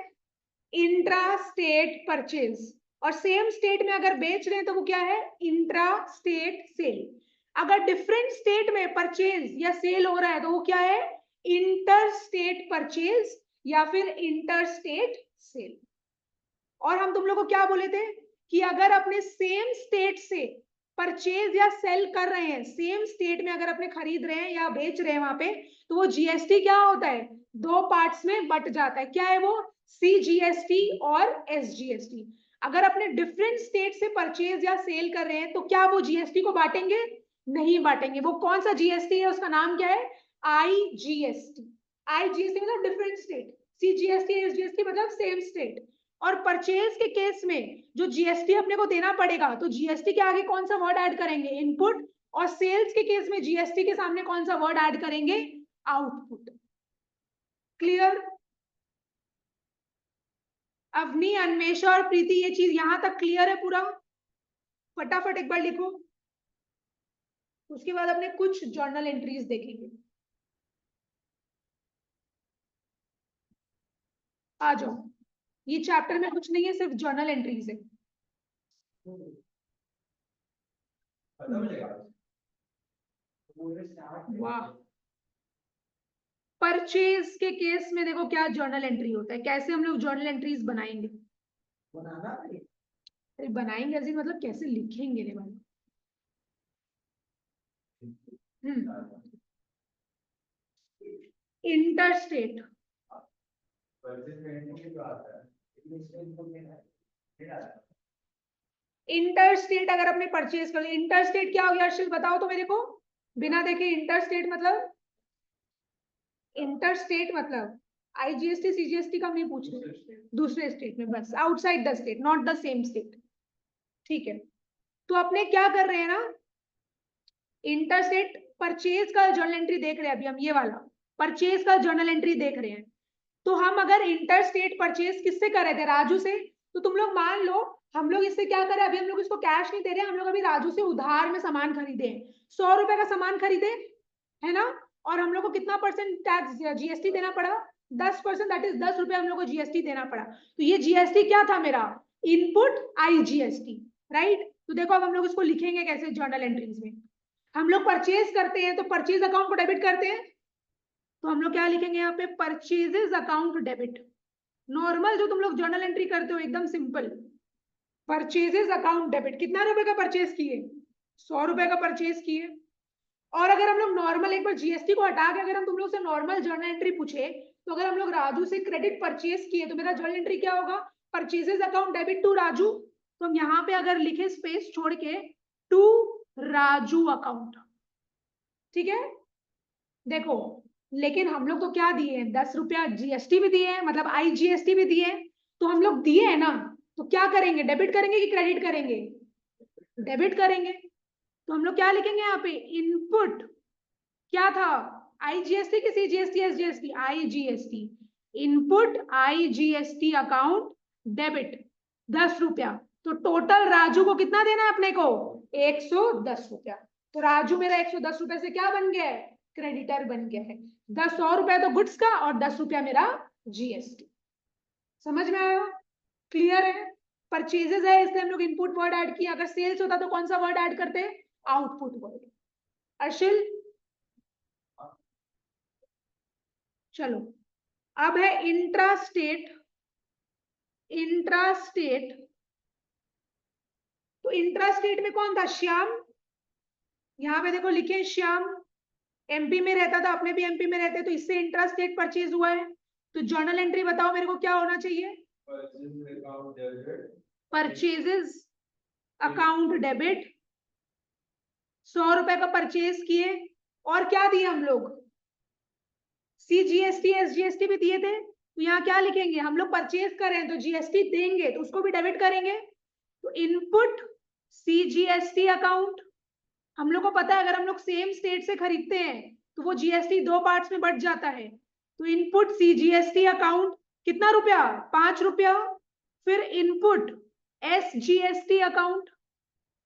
इंट्रा स्टेट परचेज। और सेम स्टेट में अगर बेच रहे हैं तो वो क्या है, इंट्रा स्टेट सेल। अगर डिफरेंट स्टेट में परचेज या सेल हो रहा है तो वो क्या है, इंटर स्टेट परचेज या फिर इंटर स्टेट सेल। और हम तुम लोग को क्या बोले थे कि अगर अपने सेम स्टेट से परचेज या सेल कर रहे हैं, सेम स्टेट में अगर अपने खरीद रहे हैं या बेच रहे हैं वहां पे, तो वो जीएसटी क्या होता है, दो पार्ट्स में बट जाता है। क्या है वो, सीजीएसटी और एसजीएसटी। अगर अपने डिफरेंट स्टेट से परचेज या सेल कर रहे हैं तो क्या वो जीएसटी को बांटेंगे, नहीं बांटेंगे। वो कौन सा जीएसटी है, उसका नाम क्या है, आईजीएसटी। आईजीएसटी मतलब डिफरेंट स्टेट, सीजीएसटी एसजीएसटी मतलब सेम स्टेट। और परचेज के केस में जो जीएसटी अपने को देना पड़ेगा, तो जीएसटी के आगे कौन सा वर्ड ऐड करेंगे, इनपुट। और सेल्स के केस में जीएसटी के सामने कौन सा वर्ड ऐड करेंगे, आउटपुट। क्लियर। अवनी, अन्वेषा और प्रीति, ये चीज यहां तक क्लियर है पूरा, फटाफट एक बार लिखो। उसके बाद अपने कुछ जर्नल एंट्रीज देखेंगे। आ जाओ, ये चैप्टर में कुछ नहीं है, सिर्फ जर्नल एंट्रीज है। वाह। परचेज के केस में देखो क्या जर्नल एंट्री होता है, कैसे हम लोग जर्नल एंट्रीज बनाएंगे, बनाएंगे ऐसे मतलब कैसे लिखेंगे रे भाई। इंटरस्टेट, इंटरस्टेट अगर अपने परचेज कर, इंटरस्टेट क्या हो गया अर्शिल बताओ तो मेरे को, बिना देखे। इंटरस्टेट मतलब, इंटरस्टेट मतलब आईजीएसटी सीजीएसटी का नहीं पूछ रहे, दूसरे स्टेट में, बस outside the state, not the same state. ठीक है, तो अपने क्या कर रहे हैं ना, इंटरस्टेट परचेज का जर्नल एंट्री देख रहे हैं अभी हम, ये वाला परचेज का जर्नल एंट्री देख रहे हैं। तो हम अगर इंटरस्टेट परचेज किससे कर रहे थे, राजू से। तो तुम लोग मान लो हम लोग इससे क्या करें, अभी हम लोग इसको कैश नहीं दे रहे, हम लोग अभी राजू से उधार में सामान खरीदे, 100 रुपए का सामान खरीदे, है ना। और हम लोग को कितना परसेंट टैक्स जीएसटी देना पड़ा, 10%, दैट इज 10 रुपए हम लोग को जीएसटी देना पड़ा। तो ये जीएसटी क्या था मेरा, इनपुट आईजीएसटी, राइट। तो देखो अब हम लोग इसको लिखेंगे कैसे जर्नल एंट्रीज में। हम लोग परचेज करते हैं तो परचेज अकाउंट को डेबिट करते हैं, तो हम लोग क्या लिखेंगे यहाँ पे, परचेजेस अकाउंट डेबिट। नॉर्मल जो तुम लोग जर्नल एंट्री करते हो एकदम सिंपल, परचेजेस अकाउंट डेबिट। कितना रुपए का परचेज किए, 100 रुपए का परचेज किए। और अगर हम लोग नॉर्मल, एक बार जीएसटी को हटा के अगर हम तुम लोग से नॉर्मल जर्नल एंट्री पूछे, तो अगर हम लोग राजू से क्रेडिट परचेज किए तो मेरा जर्नल एंट्री क्या होगा, purchases account debit to Raju. तो हम यहाँ पे अगर लिखे स्पेस छोड़ के, टू राजू अकाउंट, ठीक है। देखो लेकिन हम लोग तो क्या दिए हैं, 10 रुपया जीएसटी भी दिए हैं, मतलब आईजीएसटी भी दिए हैं। तो हम लोग दिए हैं ना, तो क्या करेंगे, डेबिट करेंगे कि क्रेडिट करेंगे, डेबिट करेंगे। तो हम लोग क्या लिखेंगे यहाँ पे, इनपुट क्या था, आईजीएसटी की CGST SGST, IGST, input IGST account debit 10 रुपया। तो टोटल राजू को कितना देना है अपने को, 110 रुपया। तो राजू मेरा 110 रुपए से क्या बन गया है, क्रेडिटर बन गया है। 100 रुपया तो गुड्स का और 10 रुपया मेरा जीएसटी। समझ में आया, क्लियर है। परचेजेस है इसलिए हम लोग इनपुट वर्ड ऐड किया। अगर सेल्स होता तो कौन सा वर्ड ऐड करते? Output word. अर्शिल चलो, अब है इंट्रा स्टेट। इंट्रा स्टेट, तो इंट्रा स्टेट में कौन था? श्याम। यहाँ पे देखो लिखे श्याम एमपी में रहता था, अपने भी एमपी में रहते, तो इससे इंट्रा स्टेट परचेज हुआ है। तो जर्नल एंट्री बताओ मेरे को क्या होना चाहिए? परचेजेस अकाउंट डेबिट, 100 रुपए का परचेज किए, और क्या दिए हम लोग? CGST SGST भी दिए थे। तो यहाँ क्या लिखेंगे? हम लोग परचेज करें तो जीएसटी देंगे तो उसको भी डेबिट करेंगे। तो इनपुट CGST अकाउंट, हम लोग को पता है अगर हम लोग सेम स्टेट से खरीदते हैं तो वो जीएसटी दो पार्ट्स में बट जाता है। तो इनपुट CGST अकाउंट कितना रुपया? 5 रुपया। फिर input SGST account,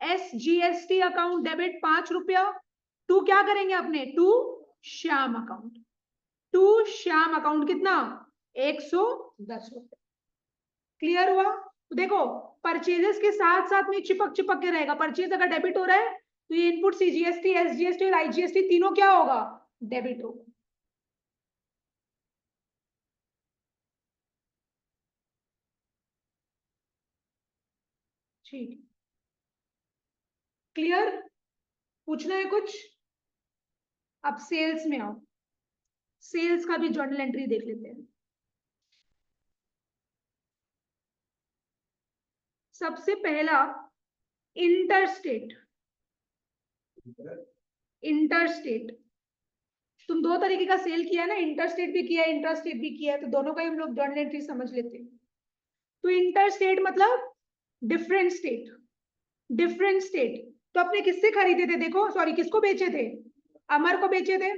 SGST account debit 5 रुपया। टू क्या करेंगे अपने? To Shyam account. To Shyam account कितना? 110 रुपए। क्लियर हुआ? तो देखो परचेजेस के साथ साथ में चिपक चिपक के रहेगा। परचेज अगर डेबिट हो रहा है तो ये इनपुट CGST SGST और IGST तीनों क्या होगा? डेबिट होगा। ठीक, क्लियर? पूछना है कुछ? अब सेल्स में आओ। सेल्स का भी जर्नल एंट्री देख लेते हैं। सबसे पहला इंटरस्टेट। इंटरस्टेट, तुम दो तरीके का सेल किया है ना, इंटरस्टेट भी किया है इंट्रास्टेट भी किया है, तो दोनों का ही हम लोग जर्नल एंट्री समझ लेते हैं। तो इंटरस्टेट मतलब डिफरेंट स्टेट। डिफरेंट स्टेट, तो अपने किससे खरीदे थे? देखो सॉरी, किसको बेचे थे? अमर को बेचे थे।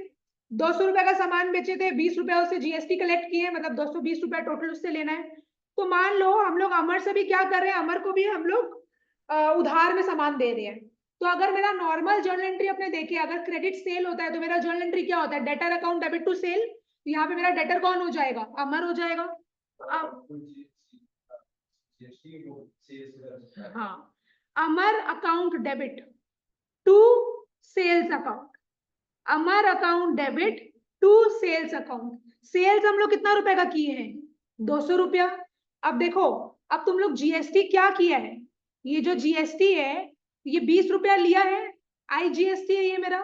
200 रुपए का सामान बेचे थे, 20 रुपया उससे जीएसटी कलेक्ट किए, मतलब 220 रुपया टोटल उससे लेना है। तो मान लो हम लोग अमर से भी क्या कर रहे हैं? अमर को भी हम लोग उधार में सामान दे रहे हैं। तो अगर मेरा नॉर्मल जर्नल एंट्री अपने देखे, अगर क्रेडिट सेल होता है तो मेरा जर्नल एंट्री क्या होता है? Debtor account debit to sale. तो यहाँ पे मेरा डेटर कौन हो जाएगा? अमर हो जाएगा। हाँ, Amar account debit to sales account. Amar account debit to sales account. Sales हम लोग कितना रुपए का किए हैं? 200 रुपया। अब देखो, अब तुम लोग जीएसटी क्या किया है? ये जो जीएसटी है ये 20 रुपया लिया है, IGST है ये मेरा,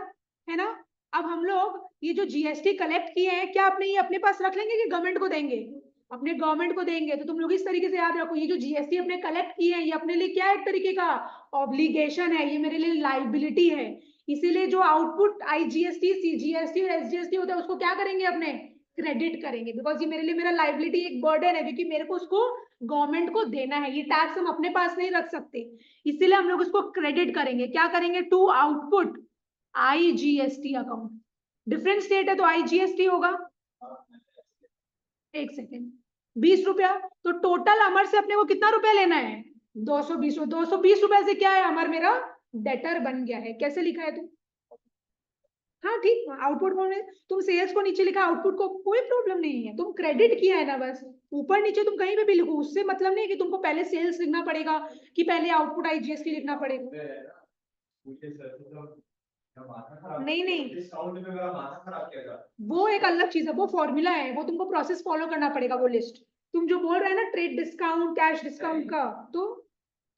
है ना? अब हम लोग ये जो जीएसटी कलेक्ट किए हैं क्या अपने ये अपने पास रख लेंगे कि गवर्नमेंट को देंगे? अपने गवर्नमेंट को देंगे। तो तुम लोग इस तरीके से याद रखो, ये जो जीएसटी अपने कलेक्ट किए हैं ये अपने लिए क्या है? एक तरीके का ऑब्लिगेशन है, ये मेरे लिए लाइबिलिटी है। इसीलिए जो आउटपुट IGST CGST और SGST होता है उसको क्या करेंगे? अपने क्रेडिट करेंगे, बिकॉज ये मेरे लिए मेरा लाइबिलिटी एक बर्डन है, क्योंकि मेरे को उसको गवर्नमेंट को देना है। ये टैक्स हम अपने पास नहीं रख सकते, इसीलिए हम लोग उसको क्रेडिट करेंगे। क्या करेंगे? To output IGST account. Different state है तो IGST होगा। एक सेकेंड, 20 रुपया। तो टोटल अमर से अपने को कितना रुपया लेना है? 220। 220 रुपए से क्या है? अमर मेरा डेटर बन गया है। कैसे लिखा है तू? हाँ ठीक, आउटपुट में तुम सेल्स को नीचे लिखा, आउटपुट को कोई प्रॉब्लम नहीं है, तुम क्रेडिट किया है ना बस। ऊपर नीचे तुम कहीं पे भी लिखो, उससे मतलब नहीं कि तुमको पहले सेल्स लिखना पड़ेगा कि पहले आउटपुट IGST लिखना पड़ेगा। नहीं नहीं, डिस्काउंट में मेरा माथा खराब किया था। वो एक अलग चीज है, वो फॉर्मूला है, वो तुमको प्रोसेस फॉलो करना पड़ेगा। वो लिस्ट तुम जो बोल रहे हैं ना, ट्रेड डिस्काउंट कैश डिस्काउंट का, तो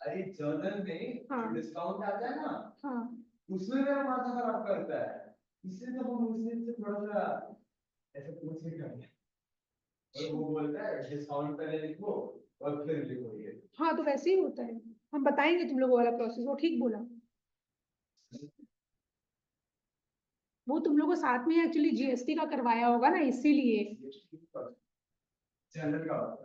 अरे जर्नल में हाँ डिस्काउंट आता है ना, हाँ उसमें मेरा माथा खराब करता है। इसलिए तो हम उससे थोड़ा सा ऐसे पूछ नहीं करते, और वो बोलता है डिस्काउंट पहले लिखो और फिर लिखो ये। हाँ तो वैसे ही होता है, हम बताएंगे तुम लोगों वाला प्रोसेस। वो ठीक बोला, वो तुम लोगों को साथ में एक्चुअली जीएसटी का करवाया होगा ना, इसीलिए।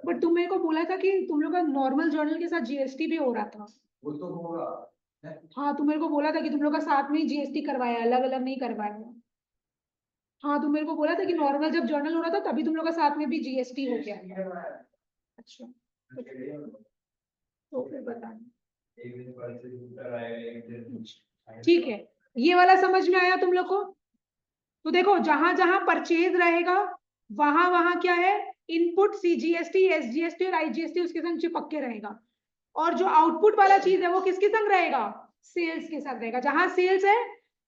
बट तुम मेरे को बोला था कि तुम लोग का नॉर्मल जर्नल के साथ जीएसटी भी हो रहा था। वो तो होगा। हाँ तुम मेरे को बोला था कि तुम लोग का साथ में ही जीएसटी करवाया, अलग अलग नहीं करवाया। हाँ तुम मेरे को बोला था कि नॉर्मल जब जर्नल हो रहा था तभी तुम लोग का साथ में भी जीएसटी हो गया। अच्छा, तो फिर बता। ठीक है, ये वाला समझ में आया तुम लोग को? तो देखो जहां जहां परचेज रहेगा वहां वहां क्या है? इनपुट CGST SGST और IGST उसके संग चिपक के रहेगा। और जो आउटपुट वाला चीज है वो किसके संग रहेगा, सेल्स के साथ रहेगा। जहां सेल्स है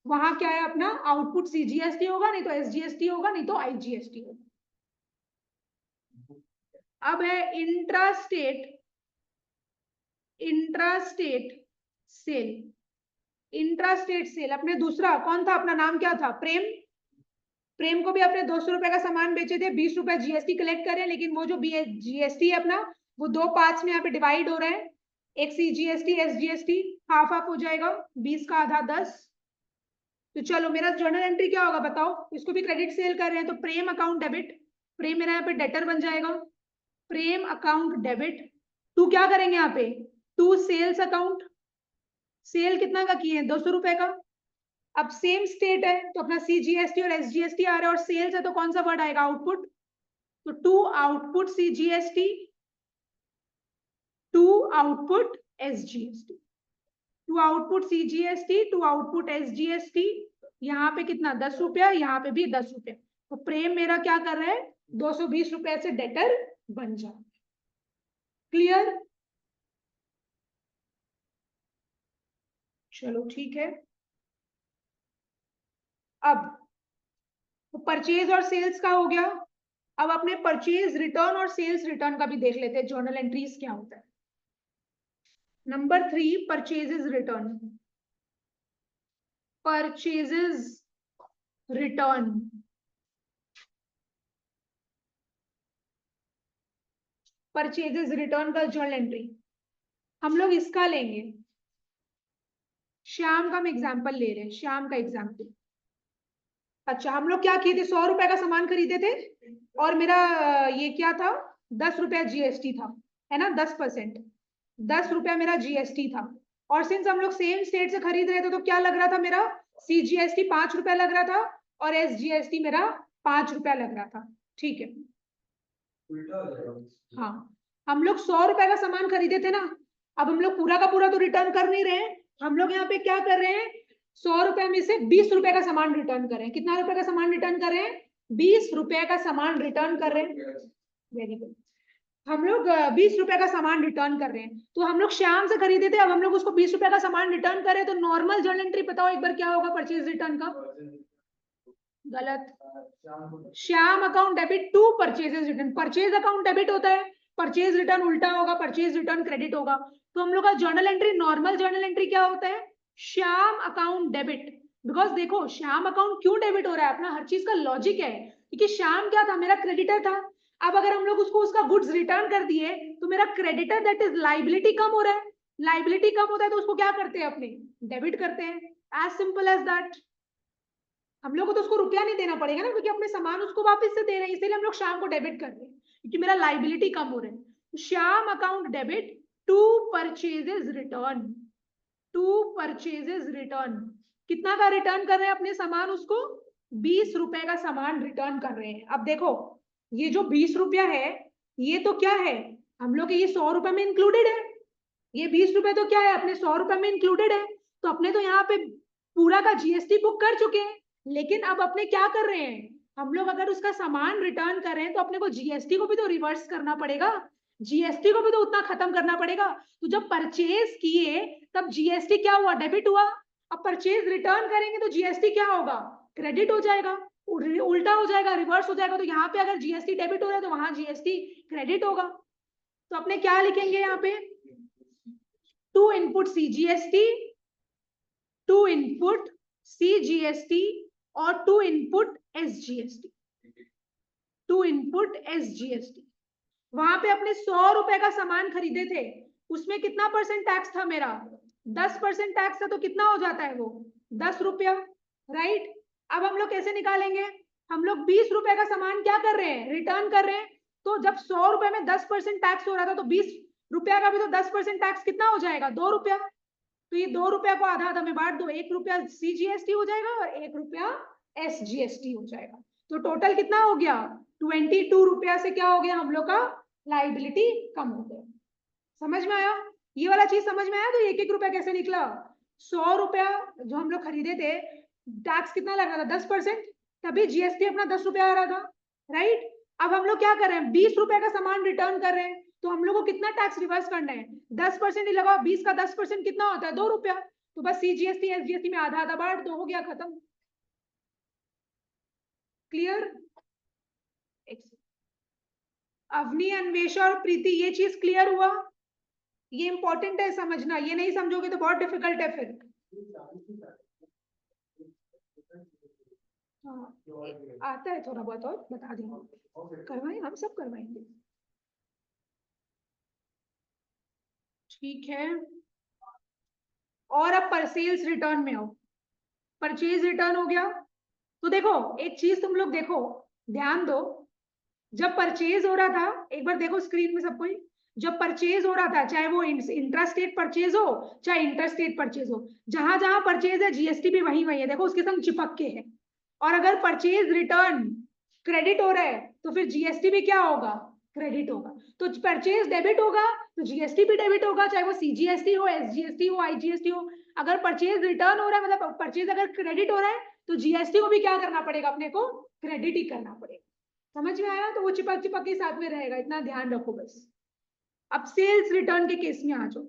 वहां क्या है अपना आउटपुट सीजीएसटी होगा, नहीं तो एसजीएसटी होगा, नहीं तो आईजीएसटी होगा। अब है इंट्रास्टेट सेल। इंट्रास्टेट सेल अपने दूसरा कौन था, अपना नाम क्या था, प्रेम। प्रेम को भी अपने 200 रुपए का सामान बेचे थे, 20 रुपए जीएसटी कलेक्ट करे, लेकिन वो जो जीएसटी है अपना वो दो पार्ट्स में यहाँ पे डिवाइड हो रहा है, एक सीजीएसटी एसजीएसटी, हाफ हाफ हो जाएगा, 20 का आधा 10। तो चलो मेरा जर्नल एंट्री क्या होगा बताओ, इसको भी क्रेडिट सेल कर रहे हैं तो प्रेम अकाउंट डेबिट, प्रेम मेरा यहाँ पे डेटर बन जाएगा, प्रेम अकाउंट डेबिट। टू क्या करेंगे यहाँ पे, टू सेल्स अकाउंट, सेल कितना का किए हैं 200 रुपए का। अब सेम स्टेट है तो अपना सीजीएसटी और एसजीएसटी आ रहा है, और सेल्स है तो कौन सा वर्ड आएगा, आउटपुट। तो to output CGST, to output SGST, to output CGST, to output SGST. यहाँ पे कितना 10 रुपया, यहाँ पे भी 10 रुपया। तो प्रेम मेरा क्या कर रहा है 220 रुपए से डेटर बन जा। क्लियर, चलो ठीक है। अब तो परचेज और सेल्स का हो गया। अब अपने परचेज रिटर्न और सेल्स रिटर्न का भी देख लेते हैं जर्नल एंट्रीज क्या होता है। Number 3 purchases return, purchases return. Purchases return का जर्नल एंट्री हम लोग इसका लेंगे, श्याम का हम एग्जाम्पल ले रहे हैं, श्याम का एग्जाम्पल। अच्छा हम लोग क्या किए थे, 100 रुपए का सामान खरीदे थे और मेरा ये क्या था 10 रुपया जीएसटी था, है ना 10%, 10 रुपया मेरा जीएसटी था। और सिंस हम लोग सेम स्टेट से खरीद रहे थे तो क्या लग रहा था मेरा, सीजीएसटी 5 रुपया लग रहा था और एसजीएसटी मेरा 5 रुपया लग रहा था। ठीक है, हाँ हम लोग 100 रुपए का सामान खरीदे थे ना, अब हम लोग पूरा का पूरा तो रिटर्न कर नहीं रहे हैं, हम लोग यहाँ पे क्या कर रहे हैं 100 रुपए में से 20 रुपए का सामान रिटर्न कर रहे हैं। कितना रुपए का सामान रिटर्न कर रहे हैं, 20 रुपए का सामान रिटर्न कर रहे हैं। वेरी गुड, हम लोग 20 रुपए का सामान रिटर्न कर रहे हैं। तो हम लोग श्याम से खरीदे थे, अब हम लोग उसको 20 रुपए का सामान रिटर्न करें तो नॉर्मल जर्नल एंट्री बताओ एक बार क्या होगा परचेज रिटर्न का, गलत, Shyam account debit to purchases return, purchase account debit होता है, परचेज रिटर्न उल्टा होगा, परचेज रिटर्न क्रेडिट होगा। तो हम लोग का journal entry normal journal entry क्या होता है, श्याम अकाउंट डेबिट। बिकॉज देखो श्याम अकाउंट क्यों डेबिट हो रहा है, अपना हर चीज का लॉजिक है, क्योंकि श्याम क्या था मेरा क्रेडिटर था। अब अगर हम लोग उसको उसका गुड्स रिटर्न कर दिए तो मेरा क्रेडिटर दैट इज लाइबिलिटी कम हो रहा है, लाइबिलिटी कम होता है तो उसको क्या करते हैं अपने डेबिट करते हैं, एज सिंपल एज दैट। हम लोग को तो उसको रुपया नहीं देना पड़ेगा ना, क्योंकि अपने सामान उसको वापस से दे रहे हैं, इसीलिए हम लोग श्याम को डेबिट कर रहे हैं क्योंकि मेरा लाइबिलिटी कम हो रहा है। Shyam account debit to purchases return, to purchases return, कितना का रिटर्न कर रहे हैं अपने सामान उसको, 20 रुपए का सामान रिटर्न कर रहे हैं। अब देखो ये जो 20 रुपया है ये तो क्या है हम लोग ये 100 रुपए में इंक्लूडेड है, ये 20 रुपए तो क्या है अपने 100 रुपए में इंक्लूडेड है, तो अपने तो यहाँ पे पूरा का जीएसटी बुक कर चुके हैं। लेकिन अब अपने क्या कर रहे हैं, हम लोग अगर उसका सामान रिटर्न कर रहे हैं तो अपने को जीएसटी को भी तो रिवर्स करना पड़ेगा, जीएसटी को भी तो उतना खत्म करना पड़ेगा। तो जब परचेज किए तब जीएसटी क्या हुआ, डेबिट हुआ। अब परचेज रिटर्न करेंगे तो जीएसटी क्या होगा, क्रेडिट हो जाएगा, उल्टा हो जाएगा, रिवर्स हो जाएगा। तो यहाँ पे अगर जीएसटी डेबिट हो रहा है तो वहां जीएसटी क्रेडिट होगा। तो अपने क्या लिखेंगे यहाँ पे, to input CGST, to input CGST और to input SGST, to input SGST. वहां पे अपने 100 रुपए का सामान खरीदे थे, उसमें कितना परसेंट टैक्स था मेरा, 10% टैक्स था, तो कितना हो जाता है वो 10 रुपया, राइट। अब हम लोग कैसे निकालेंगे, हम लोग 20 रुपए का सामान क्या कर रहे हैं, रिटर्न कर रहे हैं। तो जब 100 रुपए में 10% टैक्स हो रहा था तो 20 रुपया का भी तो 10% टैक्स कितना हो जाएगा, 2 रुपया। तो ये 2 रुपया को आधा आधा में बांट दो, 1 रुपया सीजीएसटी हो जाएगा और 1 रुपया एसजीएसटी हो जाएगा। तो टोटल कितना हो गया, 22 रुपया से क्या हो गया हम लोग का लाइबिलिटी कम हो गया। समझ में आया, ये वाला चीज समझ में आया। तो 1 1 रुपया कैसे निकला, 100 रुपया जो हम लोग खरीदे थे टैक्स कितना लग रहा था 10%, तभी जीएसटी अपना 10 रुपया आ रहा था, राइट। अब हम लोग क्या कर रहे हैं 20 रुपए का सामान रिटर्न कर रहे हैं, तो हम लोग को कितना टैक्स रिवर्स करना है? 10% ही लगाओ, 20 का 10% कितना होता है? 2 रुपया। तो बस CGST SGST में आधा आधा बांट दो, हो गया खत्म। क्लियर? अवनी, अन्वेषा और प्रीति, ये चीज क्लियर हुआ? ये इंपॉर्टेंट है समझना, ये नहीं समझोगे तो बहुत डिफिकल्ट है फिर। हाँ, आता है थोड़ा बहुत और बता देंगे, करवाएं, हम सब करवाएंगे। ठीक है, और अब परचेज रिटर्न में आओ। परचेज रिटर्न हो गया। तो देखो एक चीज तुम लोग देखो, ध्यान दो, जब परचेज हो रहा था, एक बार देखो स्क्रीन में सब कोई, जब परचेज हो रहा था, चाहे वो इंट्रा स्टेट परचेज हो चाहे इंटर स्टेट परचेज हो, जहां जहां परचेज है जीएसटी भी वही वही है, देखो उसके संग चिपक के है। और अगर परचेज रिटर्न क्रेडिट हो रहा है तो फिर जीएसटी भी क्या होगा? क्रेडिट होगा। तो परचेज डेबिट होगा तो जीएसटी भी डेबिट होगा, चाहे वो सीजीएसटी हो, एसजीएसटी हो, आईजीएसटी हो। अगर परचेज रिटर्न हो रहा है, मतलब परचेज अगर क्रेडिट हो रहा है, तो जीएसटी को भी क्या करना पड़ेगा? अपने को क्रेडिट ही करना पड़ेगा। समझ में आया? तो वो चिपक चिपक के साथ में रहेगा, इतना ध्यान रखो बस। अब सेल्स रिटर्न के केस में आ जाओ,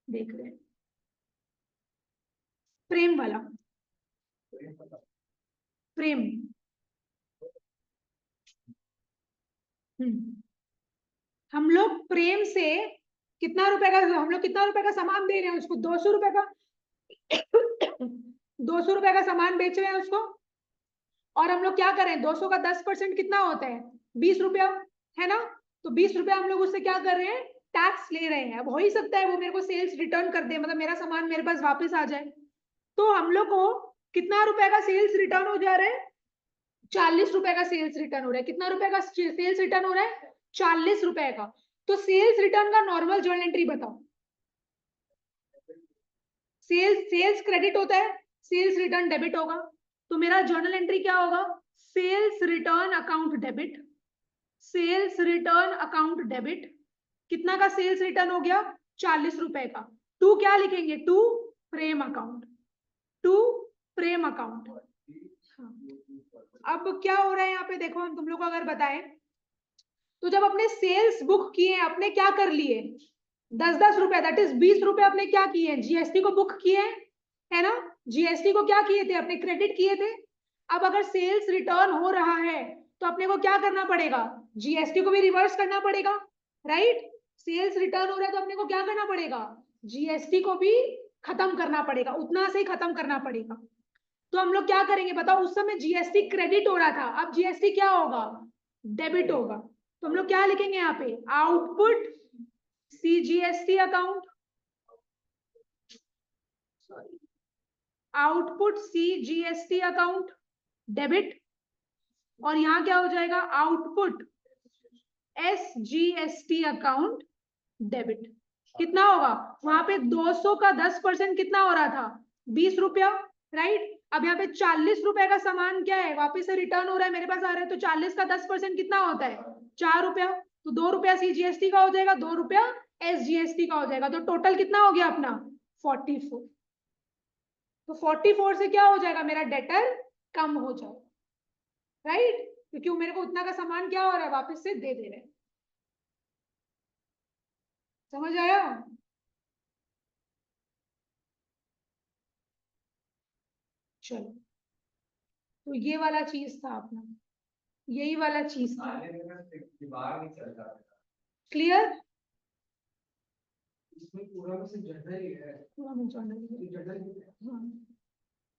देख रहे हैं प्रेम वाला, प्रेम। हम लोग प्रेम से कितना रुपए का, हम लोग कितना रुपए का सामान दे रहे हैं उसको? 200 रुपए का। 200 रुपए का सामान बेच रहे हैं उसको, और हम लोग क्या करें? 200 का 10% कितना होता है? 20 रुपया, है ना? तो 20 रुपया हम लोग उससे क्या कर रहे हैं? टैक्स ले रहे हैं। अब हो ही सकता है वो मेरे को सेल्स रिटर्न कर दे, मतलब मेरा सामान मेरे पास वापस आ जाए। तो हम लोग को कितना रुपए का सेल्स रिटर्न हो जा रहा है? 40 रुपए का सेल्स रिटर्न हो रहा है। कितना रुपए का सेल्स रिटर्न हो रहा है? 40 रुपए का। तो सेल्स रिटर्न का नॉर्मल जर्नल एंट्री बताओ। सेल्स क्रेडिट होता है, सेल्स रिटर्न डेबिट होगा। तो मेरा जर्नल एंट्री क्या होगा? Sales return account debit, sales return account debit. कितना का सेल्स रिटर्न हो गया? 40 रुपए का। टू क्या लिखेंगे? To Prem account, to Prem account. अब क्या हो रहा है यहाँ पे देखो, हम तुम लोग को अगर बताएं, तो जब अपने सेल्स बुक किए, अपने क्या कर लिए? 10-10 रुपए, दैट इज 20 रुपए अपने क्या किए? जीएसटी को बुक किए, है ना? जीएसटी को क्या किए थे? अपने क्रेडिट किए थे। अब अगर सेल्स रिटर्न हो रहा है तो अपने को क्या करना पड़ेगा? जीएसटी को भी रिवर्स करना पड़ेगा, राइट? सेल्स रिटर्न हो रहा है तो अपने को क्या करना पड़ेगा? जीएसटी को भी खत्म करना पड़ेगा, उतना से ही खत्म करना पड़ेगा। तो हम लोग क्या करेंगे बताओ? उस समय जीएसटी क्रेडिट हो रहा था, अब जीएसटी क्या होगा? डेबिट होगा। तो हम लोग क्या लिखेंगे यहाँ पे? Output CGST account, output CGST account debit, और यहाँ क्या हो जाएगा? Output SGST account debit. कितना होगा वहां पे? 200 का 10% कितना हो रहा था? 20 रुपया, राइट? अब यहाँ पे 40 रुपए का सामान क्या है? वापिस से रिटर्न हो रहा है, मेरे पास आ रहा है, तो 40 का 10% कितना होता है? 4 रुपया। तो 2 रुपया सीजीएसटी का हो जाएगा, 2 रुपया एसजीएसटी का हो जाएगा। तो टोटल कितना हो गया अपना? 44। तो 44 से क्या हो जाएगा? मेरा डेटर कम हो जाएगा, राइट? क्योंकि मेरे को उतना का सामान क्या हो रहा है? वापस से दे रहे हैं। समझ आया? चलो, तो ये वाला चीज था अपना, यही वाला चीज था। क्लियर? इसमें पूरा में से जनरल ही है, पूरा में जनरल ही है। हाँ,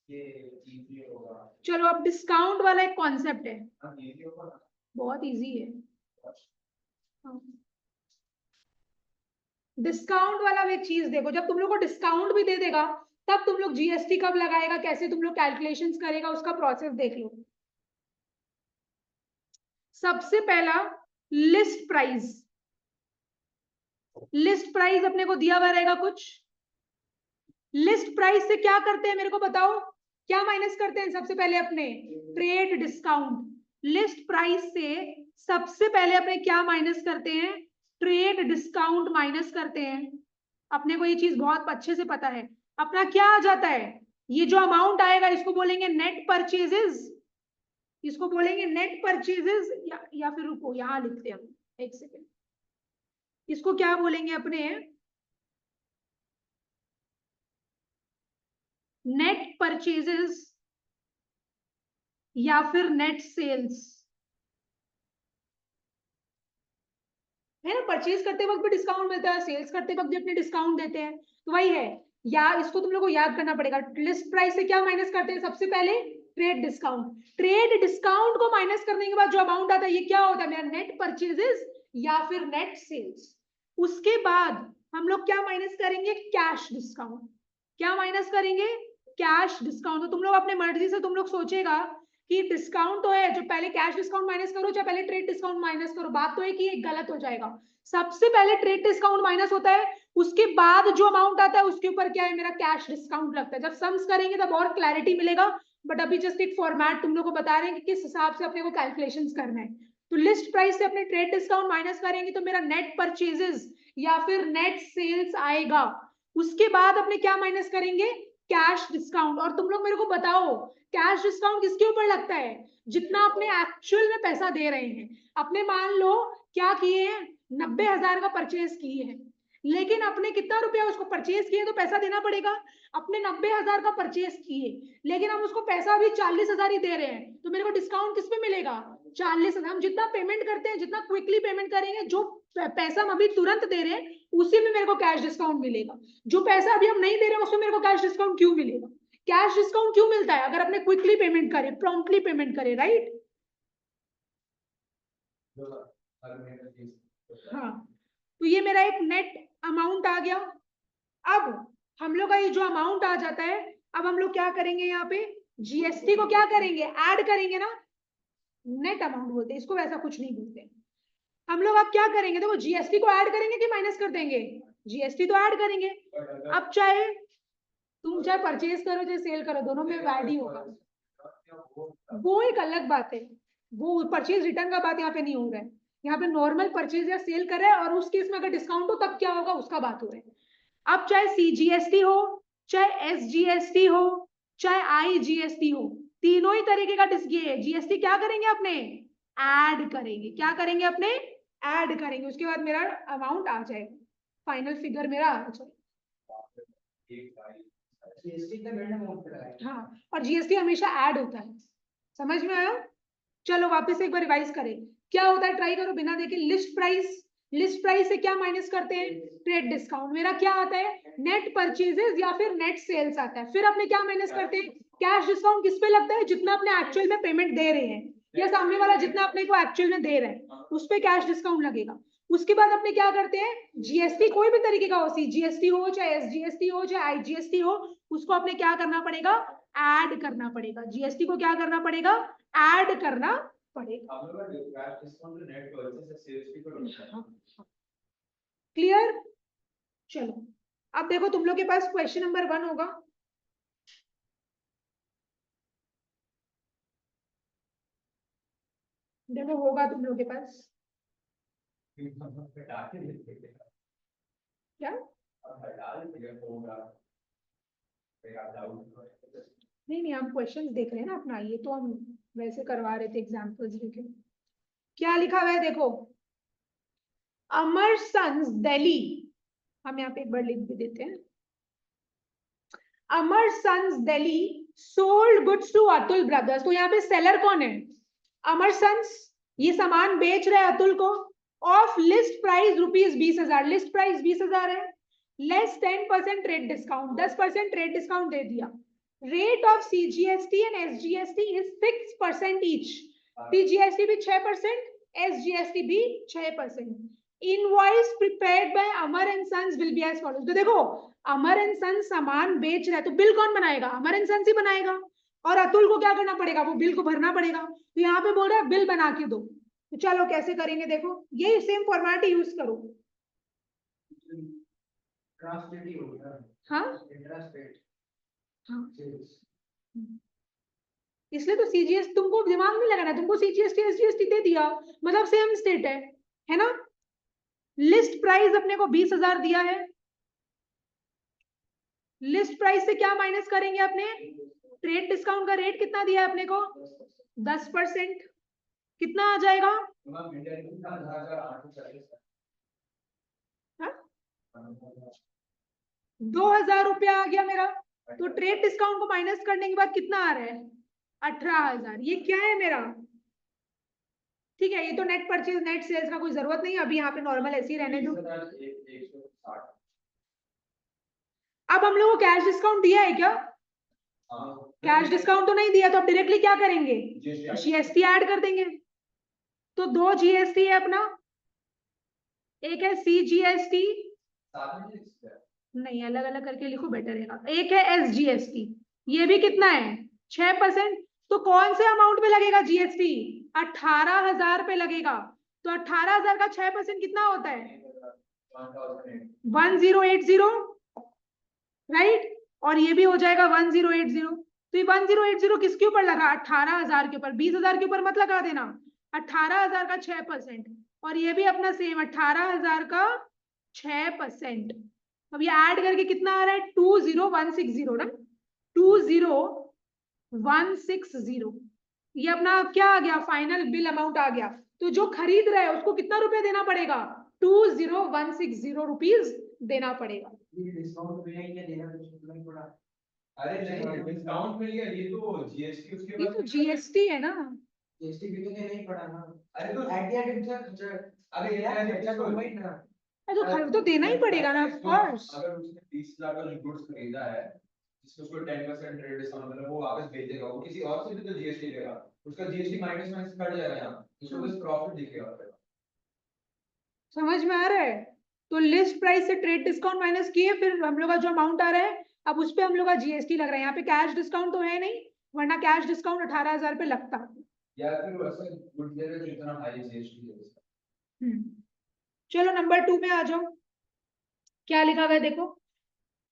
ये इजी होगा। चलो, अब डिस्काउंट वाला एक कॉन्सेप्ट है, बहुत इजी है। हाँ, डिस्काउंट वाला एक चीज देखो, जब तुम लोग को डिस्काउंट भी दे देगा, तब तुम लोग जीएसटी कब लगाएगा, कैसे तुम लोग कैलकुलेशंस करेगा, उसका प्रोसेस देख लो। सबसे पहला, लिस्ट प्राइस। लिस्ट प्राइस अपने को दिया हुआ रहेगा कुछ। लिस्ट प्राइस से क्या करते हैं मेरे को बताओ? क्या माइनस करते हैं सबसे पहले? अपने ट्रेड डिस्काउंट। लिस्ट प्राइस से सबसे पहले अपने क्या माइनस करते हैं? ट्रेड डिस्काउंट माइनस करते हैं। अपने को ये चीज बहुत अच्छे से पता है। अपना क्या आ जाता है? ये जो अमाउंट आएगा इसको बोलेंगे नेट परचेजेस, इसको बोलेंगे नेट परचेजेस, या फिर रुको यहां लिखते हैं हम, एक सेकेंड, इसको क्या बोलेंगे अपने, नेट परचेजेस या फिर नेट सेल्स, है ना। परचेज करते वक्त भी डिस्काउंट मिलता है, सेल्स करते वक्त भी अपने डिस्काउंट देते हैं, तो वही है। या इसको तुम लोग को याद करना पड़ेगा, लिस्ट प्राइस से क्या माइनस करते हैं सबसे पहले, ट्रेड डिस्काउंट। ट्रेड डिस्काउंट को माइनस करने के बाद जो अमाउंट आता है, ये क्या होता है मेरा, नेट परचेजेस या फिर नेट सेल्स। उसके बाद हम लोग क्या माइनस करेंगे, कैश डिस्काउंट। क्या माइनस करेंगे, कैश डिस्काउंट। तो तुम लोग अपने मर्जी से तुम लोग सोचेगा कि डिस्काउंट तो है, जो पहले कैश डिस्काउंट माइनस करो चाहे पहले ट्रेड डिस्काउंट माइनस करो, बात तो है कि एक गलत हो जाएगा। सबसे पहले ट्रेड डिस्काउंट माइनस होता है, उसके बाद जो अमाउंट आता है उसके ऊपर क्या है मेरा, कैश डिस्काउंट लगता है। जब सम्स करेंगे तब और क्लैरिटी मिलेगा, बट अभी जस्ट एक फॉर्मेट तुम लोग को बता रहे हैं कि किस हिसाब से अपने को कैलकुलेशंस करना है। तो लिस्ट प्राइस से अपने ट्रेड डिस्काउंट माइनस करेंगे तो मेरा नेट परचेजेस या फिर नेट सेल्स आएगा। उसके बाद अपने क्या माइनस करेंगे, कैश डिस्काउंट। और तुम लोग मेरे को बताओ, कैश डिस्काउंट किसके ऊपर लगता है, जितना अपने एक्चुअल में पैसा दे रहे हैं। अपने मान लो क्या किए हैं, 90,000 का परचेज किए हैं, लेकिन अपने कितना रुपया उसको परचेज किए तो पैसा देना पड़ेगा। अपने 90,000 का परचेज किए, लेकिन हम उसको पैसा अभी 40,000 ही दे रहे हैं, तो मेरे को डिस्काउंट किस पे मिलेगा, 40,000। हम जितना पेमेंट करते हैं, जितना क्विकली पेमेंट करेंगे, जो पैसा हम अभी तुरंत दे रहे हैं उसी में मेरे को कैश डिस्काउंट मिलेगा। जो पैसा अभी हम नहीं दे रहे हैं उसमें मेरे को कैश डिस्काउंट क्यों मिलेगा। कैश डिस्काउंट क्यों मिलता है, अगर अपने क्विकली पेमेंट करें, प्रॉम्प्टली पेमेंट करें, राइट। हाँ, तो ये मेरा एक नेट अमाउंट आ गया। अब हम लोग का ये जो अमाउंट आ जाता है, अब हम लोग क्या करेंगे, यहाँ पे जीएसटी को क्या करेंगे, ऐड करेंगे ना। नेट अमाउंट बोलते हैं इसको, वैसा कुछ नहीं बोलते हम लोग। अब क्या करेंगे, देखो जीएसटी को ऐड करेंगे कि माइनस कर देंगे, जीएसटी तो ऐड करेंगे। अब चाहे तुम चाहे परचेज करो चाहे सेल करो, दोनों में ऐड ही होगा, वो एक अलग बात है। वो परचेज रिटर्न का बात यहाँ पे नहीं हो रहा है, यहाँ पे नॉर्मल परचेज या सेल कर रहे हैं, और उस केस में अगर डिस्काउंट हो तब क्या होगा उसका बात हो रहा है। अब चाहे सीजीएसटी हो, चाहे एसजीएसटी हो, चाहे आईजीएसटी हो, तीनों ही तरीके का जीएसटी क्या करेंगे अपने, ऐड करेंगे। क्या करेंगे अपने, ऐड करेंगे। उसके बाद मेरा अमाउंट आ जाएगा, फाइनल फिगर मेरा आ जाएगा। हाँ, और जीएसटी हमेशा ऐड होता है, समझ में आया। चलो वापस एक बार रिवाइज करें, क्या होता है, ट्राई करो बिना देखे। लिस्ट प्राइस, लिस्ट प्राइस से क्या माइनस करते हैं, ट्रेड डिस्काउंट। मेरा क्या आता है, नेट परचेजेस या फिर नेट सेल्स आता है। फिर अपने क्या माइनस करते हैं, कैश डिस्काउंट। किस पे लगता है, जितना अपने एक्चुअल में पेमेंट दे रहे हैं, या सामने वाला जितना अपने को एक्चुअल में दे रहा है उस पे कैश डिस्काउंट लगेगा। उसके बाद अपने क्या करते हैं, जीएसटी कोई भी तरीके का हो, सीजीएसटी हो चाहे एसजीएसटी हो चाहे आईजीएसटी हो, उसको अपने क्या करना पड़ेगा, ऐड करना पड़ेगा। जीएसटी को क्या करना पड़ेगा, ऐड करना पड़ेगा। क्लियर। चलो अब देखो, तुम लोग के पास क्वेश्चन नंबर 1 होगा। देखो होगा तुम लोग के पास क्या, नहीं नहीं, हम क्वेश्चंस देख रहे हैं ना अपना, ये तो हम वैसे करवा रहे थे एग्जांपल्स लेके। क्या लिखा हुआ है देखो, अमर सन्स दिल्ली, हम यहाँ पे एक बार लिख भी देते हैं, Amar sons Delhi sold goods to Atul brothers. तो यहाँ पे सेलर कौन है, अमर सन्स, ये सामान बेच रहे हैं अतुल को, of list price ₹20,000। List price 20,000 है, less 10% trade discount, 10% trade discount दे दिया। Rate of CGST and SGST is 6% each. CGST भी 6%, एसजीएसटी भी 6%। Invoice prepared by Amar and sons will be as follows. तो देखो अमर एंड सन्स सामान बेच रहा है, तो बिल कौन बनाएगा, अमर एंड सन्स ही बनाएगा, और अतुल को क्या करना पड़ेगा, वो बिल को भरना पड़ेगा। तो यहाँ पे बोल रहा है बिल बना के दो। तो चलो कैसे करेंगे, देखो ये सेम फॉर्मेट यूज करो। हाँ हाँ, इसलिए तो सीजीएस तुमको दिमाग नहीं लगाना, तुमको सीजीएसटी एसजीएसटी दे दिया, मतलब सेम स्टेट है ना। लिस्ट प्राइस अपने को 20,000 दिया है, लिस्ट प्राइस से क्या माइनस करेंगे अपने, ट्रेड डिस्काउंट का रेट कितना दिया है अपने को, 10%। कितना आ जाएगा? 2000 रुपया आ गया मेरा। तो ट्रेड डिस्काउंट को माइनस करने के बाद कितना आ रहा है? 18,000। ये क्या है मेरा? ठीक है, ये तो नेट परचेज नेट सेल्स का कोई जरूरत नहीं है, अभी यहाँ पे नॉर्मल ऐसे ही रहने दो। अब हम लोग को कैश डिस्काउंट दिया है क्या? कैश डिस्काउंट तो नहीं दिया, तो अब डायरेक्टली क्या करेंगे? जीएसटी ऐड कर देंगे। तो 2 जीएसटी है अपना, एक है सीजीएसटी, नहीं अलग अलग करके लिखो बेटर है, एक है एसजीएसटी, ये भी कितना है? 6%। तो कौन से अमाउंट पे लगेगा जीएसटी? 18,000 पे लगेगा। तो 18,000 का 6% कितना होता है? 1080, राइट। और ये भी हो जाएगा 1080। तो ये 1080 किसके ऊपर लगा? 18,000 के ऊपर। 20,000 के ऊपर मत लगा देना। 18,000 का 6%, और ये भी अपना सेम 18,000 का 6%। अब ये ऐड करके कितना आ रहा है? 20,160 ना, 20,160। ये अपना क्या आ गया? फाइनल बिल अमाउंट आ गया। तो जो खरीद रहा है उसको कितना रुपया देना पड़ेगा? 20,160 रुपीज देना पड़ेगा। डिस्काउंट मिला ही नहीं, देना नहीं पड़ा। अरे नहीं, डिस्काउंट मिल गया, ये तो जीएसटी उसके बाद। ये तो जीएसटी है ना, जीएसटी भी तो देना ही पड़ा ना। अरे तो एट द एंड अरे यार खर्चा तो वही ना। तो देना ही पड़ेगा ना, ऑफ कोर्स। अगर उसने 20 लाख का गुड्स खरीदा है, जिसको उसको 10% ट्रेड डिस्काउंट मतलब वो वापस भेजेगा, वो किसी और से भी तो जीएसटी लेगा, उसका जीएसटी माइनस माइनस कट जाएगा यहाँ, उसको बस प्रॉफिट दिखेगा। समझ में आ रहा है? तो लिस्ट प्राइस से ट्रेड डिस्काउंट माइनस किए, फिर हम लोग का जो अमाउंट आ रहा है, अब उस पे हम लोग का जीएसटी लग रहा है। यहाँ पे कैश डिस्काउंट तो है नहीं, वरना कैश डिस्काउंट 18,000 पे लगता। या फिर वैसे गुड दे रहे तो इतना हाई जीएसटी है उसका। चलो नंबर 2 में आ जाओ। क्या लिखा हुआ है देखो,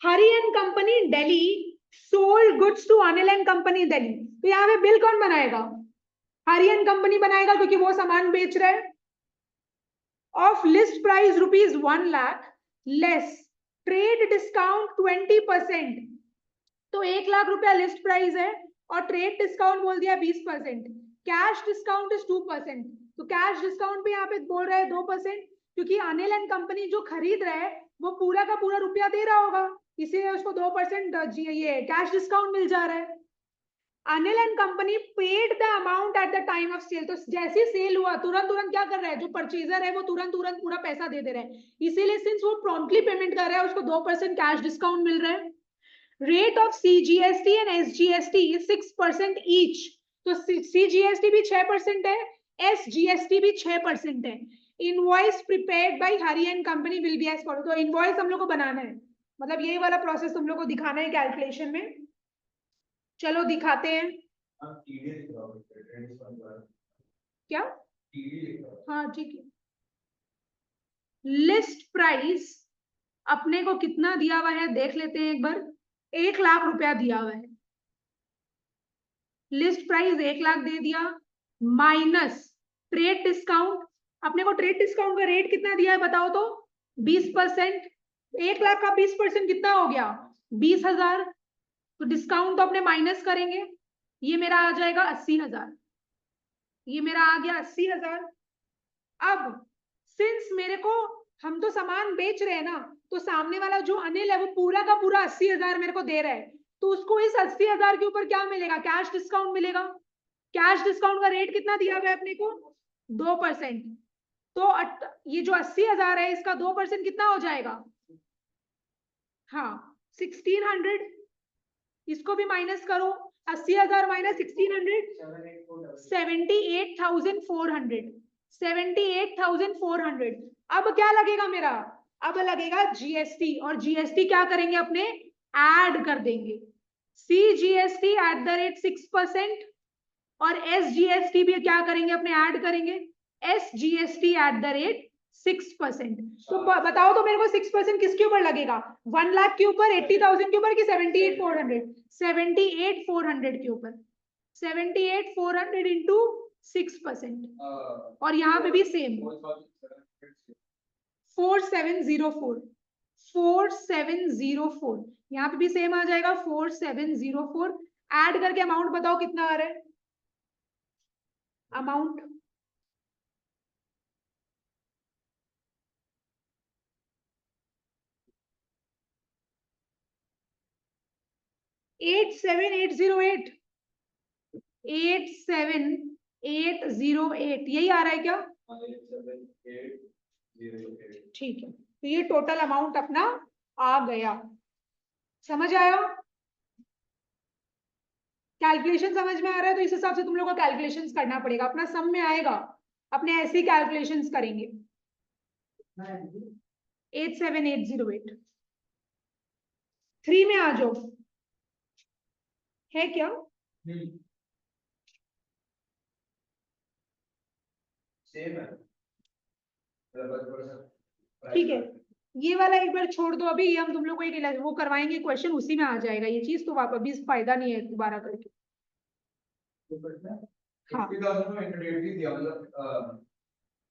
Hari and company Delhi sold goods to Anil and company Delhi. तो यहाँ पे बिल कौन बनाएगा? हरी एंड कंपनी बनाएगा, क्योंकि वो सामान बेच रहे हैं। Of list price ₹1 lakh less trade discount 20%। तो 1 लाख रुपया लिस्ट प्राइस है और ट्रेड डिस्काउंट बोल दिया 20%। Cash discount is 2%। तो कैश डिस्काउंट भी यहाँ पे बोल रहा है 2%, क्योंकि अनिल एंड कंपनी जो खरीद रहा है वो पूरा का पूरा रुपया दे रहा होगा, इसीलिए उसको 2% ये कैश डिस्काउंट मिल जा रहा है। Anil and company paid the amount at the time of sale. तो जैसे सेल हुआ तुरंत तुरंत क्या कर रहा है? जो परचेजर है वो तुरंत तुरंत पूरा पैसा दे रहा है, इसीलिए सिंस वो प्रॉम्प्टली पेमेंट कर रहा है उसको 2% कैश डिस्काउंट मिल रहा है। Rate of CGST and SGST is 6% each. तो सीजीएसटी भी 6% है, एसजीएसटी भी 6% है। Invoice prepared by Hari and company will be as follow. तो इनवॉइस हम लोग को बनाना है, मतलब यही वाला प्रोसेस तुम लोग को दिखाना है कैलकुलेशन में। चलो दिखाते हैं। क्या? हाँ ठीक है। लिस्ट प्राइस अपने को कितना दिया हुआ है देख लेते हैं एक बार। 1 लाख रुपया दिया हुआ है। लिस्ट प्राइस 1 लाख दे दिया, माइनस ट्रेड डिस्काउंट। अपने को ट्रेड डिस्काउंट का रेट कितना दिया है बताओ तो? 20%। 1 लाख का 20% कितना हो गया? 20,000। तो डिस्काउंट तो अपने माइनस करेंगे, ये मेरा आ जाएगा 80,000। ये मेरा आ गया 80,000। अब सिंस मेरे को, हम तो सामान बेच रहे हैं ना, तो सामने वाला जो अनिल है वो पूरा का पूरा 80,000 मेरे को दे रहा है, तो उसको इस 80,000 के ऊपर क्या मिलेगा? कैश डिस्काउंट मिलेगा। कैश डिस्काउंट का रेट कितना दिया हुआ है अपने को? 2%। तो ये जो 80,000 है इसका 2% कितना हो जाएगा? हाँ 1600। इसको भी माइनस करो, 80,000 माइनस 1600, 78,400। 78,400। अब क्या लगेगा मेरा? अब लगेगा जीएसटी, और जीएसटी क्या करेंगे अपने? ऐड कर देंगे। सीजीएसटी एट द रेट 6%, और एसजीएसटी भी क्या करेंगे अपने? ऐड करेंगे। SGST at the rate 6%। तो बताओ तो मेरे को 6% किसके ऊपर लगेगा? 1 लाख के ऊपर, 80,000 के ऊपर, कि 78,400? 78,400 के ऊपर। 78,400 इंटू 6%। और यहाँ पे भी सेम 4704। 4704 यहाँ पे भी सेम आ जाएगा 4704। ऐड करके अमाउंट बताओ कितना आ रहा है? अमाउंट 87808 87808 यही आ रहा है क्या? 87808 ठीक है, तो ये टोटल अमाउंट अपना आ गया। समझ आया? कैलकुलेशन समझ में आ रहा है? तो इस हिसाब से तुम लोग को कैलकुलेशंस करना पड़ेगा। अपना सम में आएगा, अपने ऐसे ही कैलकुलेशंस करेंगे। 87808 3 में आ जाओ, है क्या? सेम है। ठीक है, ये वाला एक बार छोड़ दो अभी, ये हम तुम लोग को एक वो करवाएंगे क्वेश्चन, उसी में आ जाएगा ये चीज, तो वापस भी फायदा नहीं है दोबारा करके। हाँ 50,000 में इंटरनेट दिया, मतलब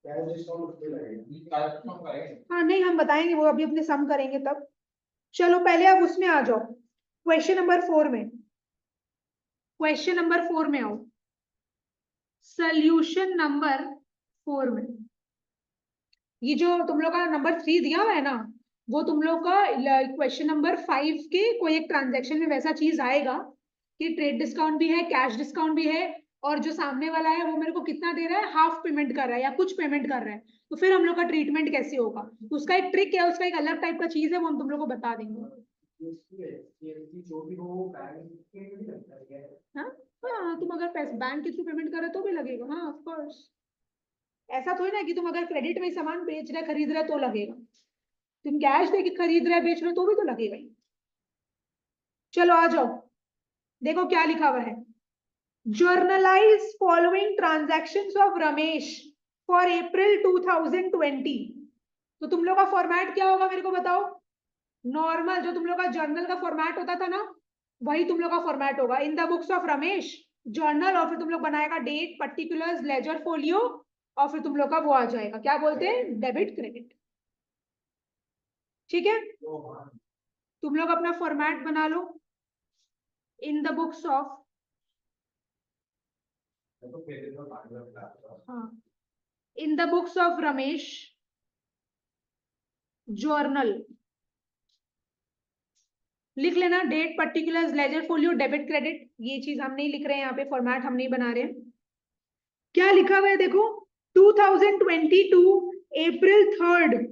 कैश डिस्काउंट उस पे लगेगा, कैश डिस्काउंट करेंगे। हाँ, नहीं हम बताएंगे वो, अभी अपने सम करेंगे तब। चलो पहले आप उसमें आ जाओ, क्वेश्चन नंबर 4 में। क्वेश्चन नंबर 4 में आओ, सोल्यूशन नंबर 4 में। ये जो तुम लोग का नंबर 3 दिया हुआ है ना, वो तुम लोग का क्वेश्चन नंबर 5 के कोई एक ट्रांजेक्शन में वैसा चीज आएगा कि ट्रेड डिस्काउंट भी है, कैश डिस्काउंट भी है, और जो सामने वाला है वो मेरे को कितना दे रहा है, हाफ पेमेंट कर रहा है या कुछ पेमेंट कर रहा है, तो फिर हम लोग का ट्रीटमेंट कैसे होगा? तो उसका एक ट्रिक है, उसका एक अलग टाइप का चीज है, वो हम तुम लोग को बता देंगे। जो भी हो बैंक के भी लगता है। हाँ हाँ, तुम अगर पैसे बैंक के थ्रू पेमेंट कर रहे हो तो भी लगेगा, हाँ ऑफ कोर्स। ऐसा थोड़ी ना कि तुम अगर क्रेडिट में सामान बेच रहे खरीद रहे तो लगेगा, तुम कैश दे के खरीद रहे बेच रहे तो भी तो लगेगा ही। चलो आ जाओ, देखो क्या लिखा हुआ है। Generalized following transactions of Ramesh for अप्रैल 2020। तो तुम लोग का फॉर्मेट क्या होगा मेरे को बताओ? नॉर्मल जो तुम लोग का जर्नल का फॉर्मेट होता था ना, वही तुम लोग का फॉर्मेट होगा। इन the books of Ramesh journal, और फिर तुम लोग बनाएगा डेट, पर्टिकुलर्स, लेजर, फोलियो, और फिर तुम लोग का वो आ जाएगा, क्या बोलते हैं, डेबिट क्रेडिट। ठीक है, तुम लोग अपना फॉर्मेट बना लो। इन द बुक्स ऑफ, हाँ, in the books of Ramesh journal लिख लेना, date, particulars, ledger, folio, debit, credit. ये चीज हम नहीं लिख रहे हैं यहाँ पे, फॉर्मेट हम नहीं बना रहे हैं। क्या लिखा हुआ है देखो, 2022 अप्रैल 3,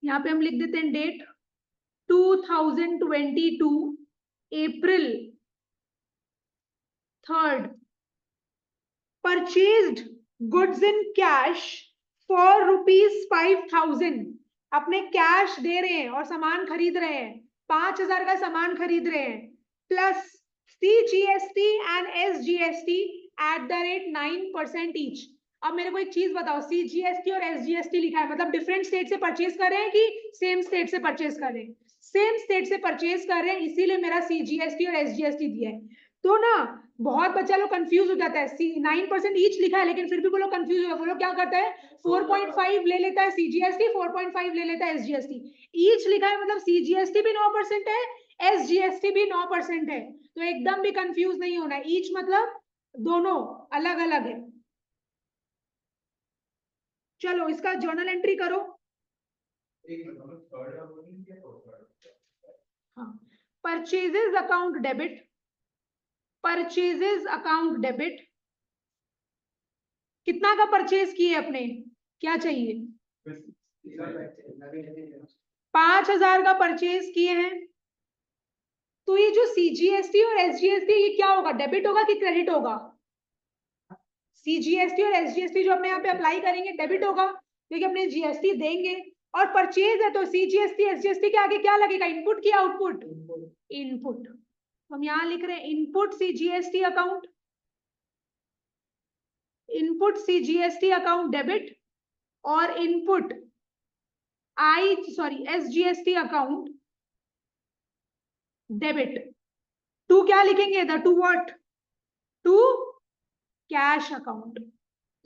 यहाँ पे हम लिख देते हैं date 2022 April 3, purchased goods in cash for ₹5,000। अपने कैश दे रहे हैं और सामान खरीद रहे हैं, 5,000 का सामान खरीद रहे हैं, plus CGST and SGST at the rate 9% each. अब मेरे को एक चीज बताओ, CGST और SGST लिखा है, मतलब डिफरेंट स्टेट से परचेज कर रहे हैं कि सेम स्टेट से परचेज कर रहे हैं? सेम स्टेट से परचेज कर रहे हैं, इसीलिए मेरा CGST और SGST दिया है। तो ना बहुत बच्चा लोग कंफ्यूज हो जाता है, 9% ईच लिखा है लेकिन फिर भी वो लोग कंफ्यूज हो, वो लोग क्या करता है, 4.5 ले लेता है CGST, 4.5 ले लेता है SGST। ईच लिखा है मतलब CGST भी 9% है, SGST भी 9% है, तो एकदम भी कंफ्यूज नहीं होना है। ईच मतलब दोनों अलग अलग है। चलो इसका जर्नल एंट्री करो। हाँ, purchases account debit, purchases account debit, कितना का परचेज किए अपने, क्या चाहिए, 5,000 का परचेज किए हैं। तो ये जो CGST और SGST ये क्या होगा, डेबिट होगा कि क्रेडिट होगा? CGST और SGST जो अपने यहाँ पे अप्लाई करेंगे डेबिट होगा, क्योंकि अपने GST देंगे, और परचेज है तो CGST SGST के आगे क्या लगेगा, इनपुट की आउटपुट, इनपुट। हम यहाँ लिख रहे हैं input CGST account, input CGST account debit, और input SGST account debit. To क्या लिखेंगे, the to what, to cash account.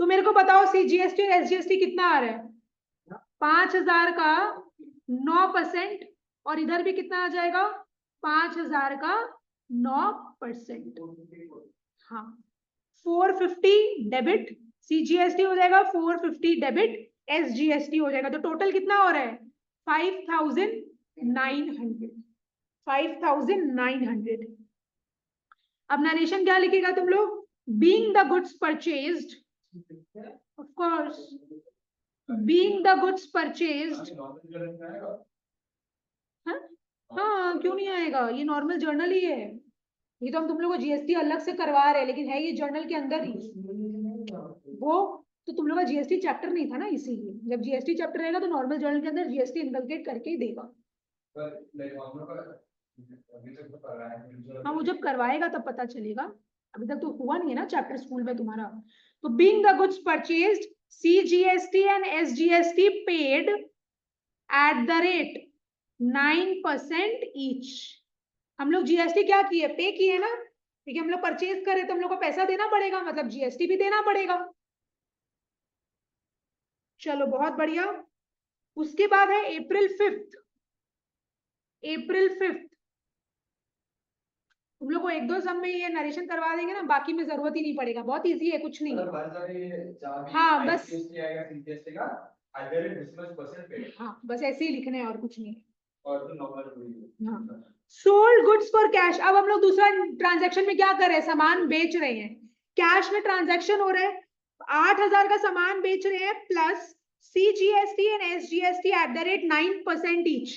तो मेरे को बताओ CGST और SGST कितना आ रहा है, 5,000 का 9%, और इधर भी कितना आ जाएगा, 5,000 का 9%। हाँ, 450 डेबिट, CGST हो जाएगा 450 डेबिट, SGST हो जाएगा, तो टोटल कितना हो रहा है, 5,900। 5,900। अब नरेशन क्या लिखेगा तुम लोग? Being the goods purchased, of course, being the goods purchased. हाँ क्यों नहीं आएगा, ये नॉर्मल जर्नल ही है। ये तो हम तुम लोग को जीएसटी अलग से करवा रहे हैं, लेकिन है ये जर्नल के अंदर ही। वो तो तुम लोग का जीएसटी चैप्टर नहीं था ना, इसीलिए। जब जीएसटी चैप्टर रहेगा तो नॉर्मल जर्नल के अंदर जीएसटी इनकलकेट करके ही देगा। हाँ वो जब करवाएगा तब पता चलेगा, अभी तक तो हुआ नहीं है ना चैप्टर स्कूल में तुम्हारा। तो being the goods purchased, CGST and SGST paid at the rate 9% each. हम लोग जीएसटी क्या किए? पे किए ना, क्योंकि हम लोग परचेज कर रहे तो हम लोग को पैसा देना पड़ेगा, मतलब जीएसटी भी देना पड़ेगा। चलो बहुत बढ़िया। उसके बाद है April 5th। April 5th तुम लोग को एक दो सब में ये नरेशन करवा देंगे ना, बाकी में जरूरत ही नहीं पड़ेगा, बहुत इजी है, कुछ नहीं है। हाँ बस, हाँ बस ऐसे ही लिखना है और कुछ नहीं। हाँ, सोल्ड गुड्स फॉर कैश। अब हम लोग दूसरा ट्रांजैक्शन में क्या कर रहे हैं? सामान बेच रहे हैं, कैश में ट्रांजैक्शन हो रहा है, 8,000 का सामान बेच रहे हैं, plus CGST and SGST at the rate 9% each.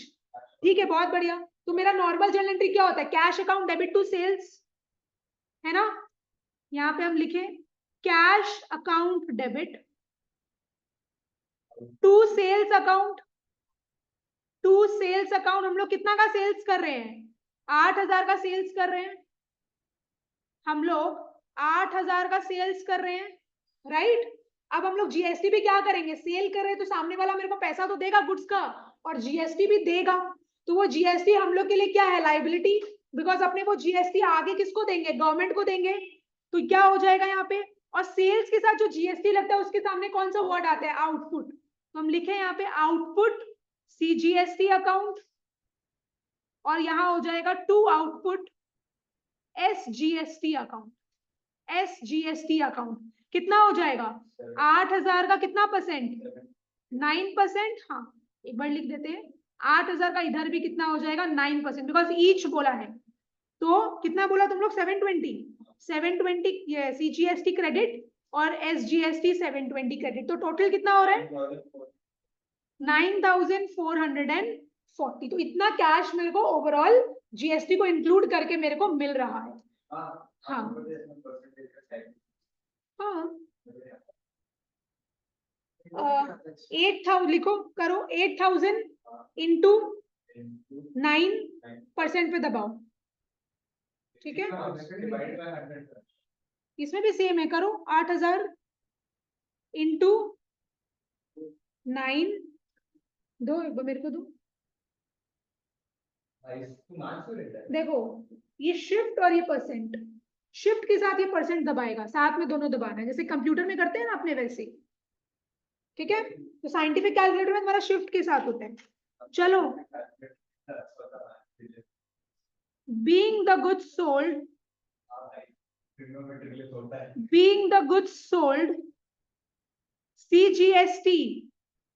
ठीक है, बहुत बढ़िया। तो मेरा नॉर्मल जर्नल एंट्री क्या होता है? Cash account debit to sales, है ना? यहाँ पे हम लिखें cash account debit to sales account. To sales account, हम लोग कितना का सेल्स कर रहे हैं? 8,000 का सेल्स कर रहे हैं, हम लोग 8,000 का सेल्स कर रहे हैं, राइट। अब हम लोग जीएसटी भी क्या करेंगे? सेल कर रहे हैं तो सामने वाला मेरे को पैसा तो देगा गुड्स का, और जीएसटी भी देगा। तो वो जीएसटी हम लोग के लिए क्या है? लाइबिलिटी, बिकॉज अपने वो जीएसटी आगे किसको देंगे? गवर्नमेंट को देंगे। तो क्या हो जाएगा यहाँ पे? और सेल्स के साथ जो जीएसटी लगता है उसके सामने कौन सा वर्ड आता है? आउटपुट। तो हम लिखे यहाँ पे आउटपुट CGST अकाउंट, और यहाँ हो जाएगा to output SGST account. SGST account कितना हो जाएगा? 8,000 का कितना परसेंट? 9%। हाँ एक बार लिख देते हैं, 8,000 का इधर भी कितना हो जाएगा? 9%, बिकॉज ईच बोला है। तो कितना बोला तुम लोग? 720 CGST क्रेडिट और SGST 720 क्रेडिट, तो टोटल कितना हो रहा है? 9,440। तो इतना कैश मेरे को ओवरऑल जीएसटी को इंक्लूड करके मेरे को मिल रहा है। हाँ हाँ 8,000 लिखो, करो 8,000 इंटू 9% पे दबाओ, ठीक है। इसमें भी सेम है, करो 8,000 इंटू 9, दो एक बार मेरे को दो। देखो ये शिफ्ट और ये परसेंट, शिफ्ट के साथ ये परसेंट दबाएगा, साथ में दोनों दबाना है, जैसे कंप्यूटर में करते हैं ना अपने वैसे, ठीक है। तो साइंटिफिक कैलकुलेटर में तुम्हारा शिफ्ट के साथ होता है। चलो, being the goods sold, being the goods sold CGST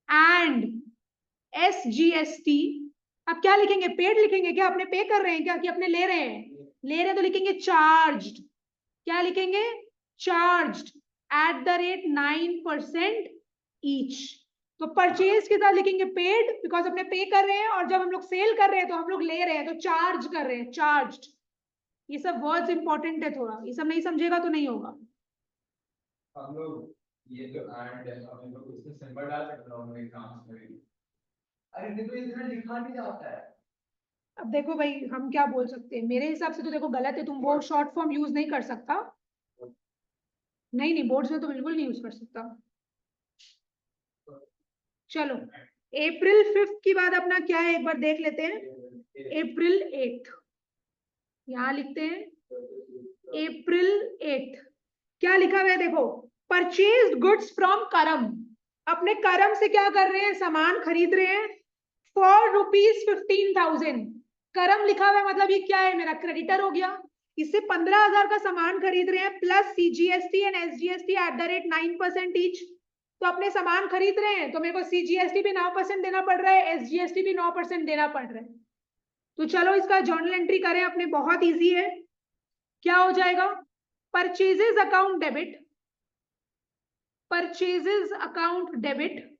and SGST। अब क्या लिखेंगे? पेड लिखेंगे क्या? अपने पे कर रहे हैं क्या, कि अपने ले रहे हैं? ले रहे हैं तो लिखेंगे चार्ज्ड। क्या लिखेंगे? Charged at the rate 9% each. तो परचेज के साथ लिखेंगे पेड, बिकॉज अपने पे कर रहे हैं, और जब हम लोग सेल कर रहे हैं तो हम लोग ले रहे हैं, तो चार्ज कर रहे हैं, चार्ज्ड। ये सब वर्ड्स इंपॉर्टेंट है थोड़ा, ये सब नहीं समझेगा तो नहीं होगा। हम लोग ये जो एंड है, हम लोग इसमें सिंबल डाल सकते हैं अपने एग्जाम्स में भी। अरे देखो ये इतना लिखा नहीं जाता है। अब देखो भाई हम क्या बोल सकते हैं, मेरे हिसाब से तो देखो गलत है, तुम वो शॉर्ट फॉर्म यूज नहीं कर सकता। नहीं नहीं, बोर्ड्स में तो बिल्कुल नहीं यूज कर सकता। चलो April 5th की बाद अपना क्या है एक बार देख लेते हैं। April 8th यहाँ लिखते हैं, April 8th क्या लिखा हुआ है? देखो, परचेज्ड गुड्स फ्रॉम करम। अपने करम से क्या कर रहे हैं? सामान खरीद रहे हैं फॉर ₹15,000। करम लिखा हुआ है, मतलब ये क्या है? मेरा क्रेडिटर हो गया। इससे 15,000 का सामान खरीद रहे हैं, plus CGST and SGST at the rate 9% each. तो अपने सामान खरीद रहे हैं तो मेरे को CGST भी 9% देना पड़ रहा है, SGST भी 9% देना पड़ रहा है। तो चलो इसका जर्नल एंट्री करें अपने, बहुत इजी है। क्या हो जाएगा? Purchases account debit, purchases account debit,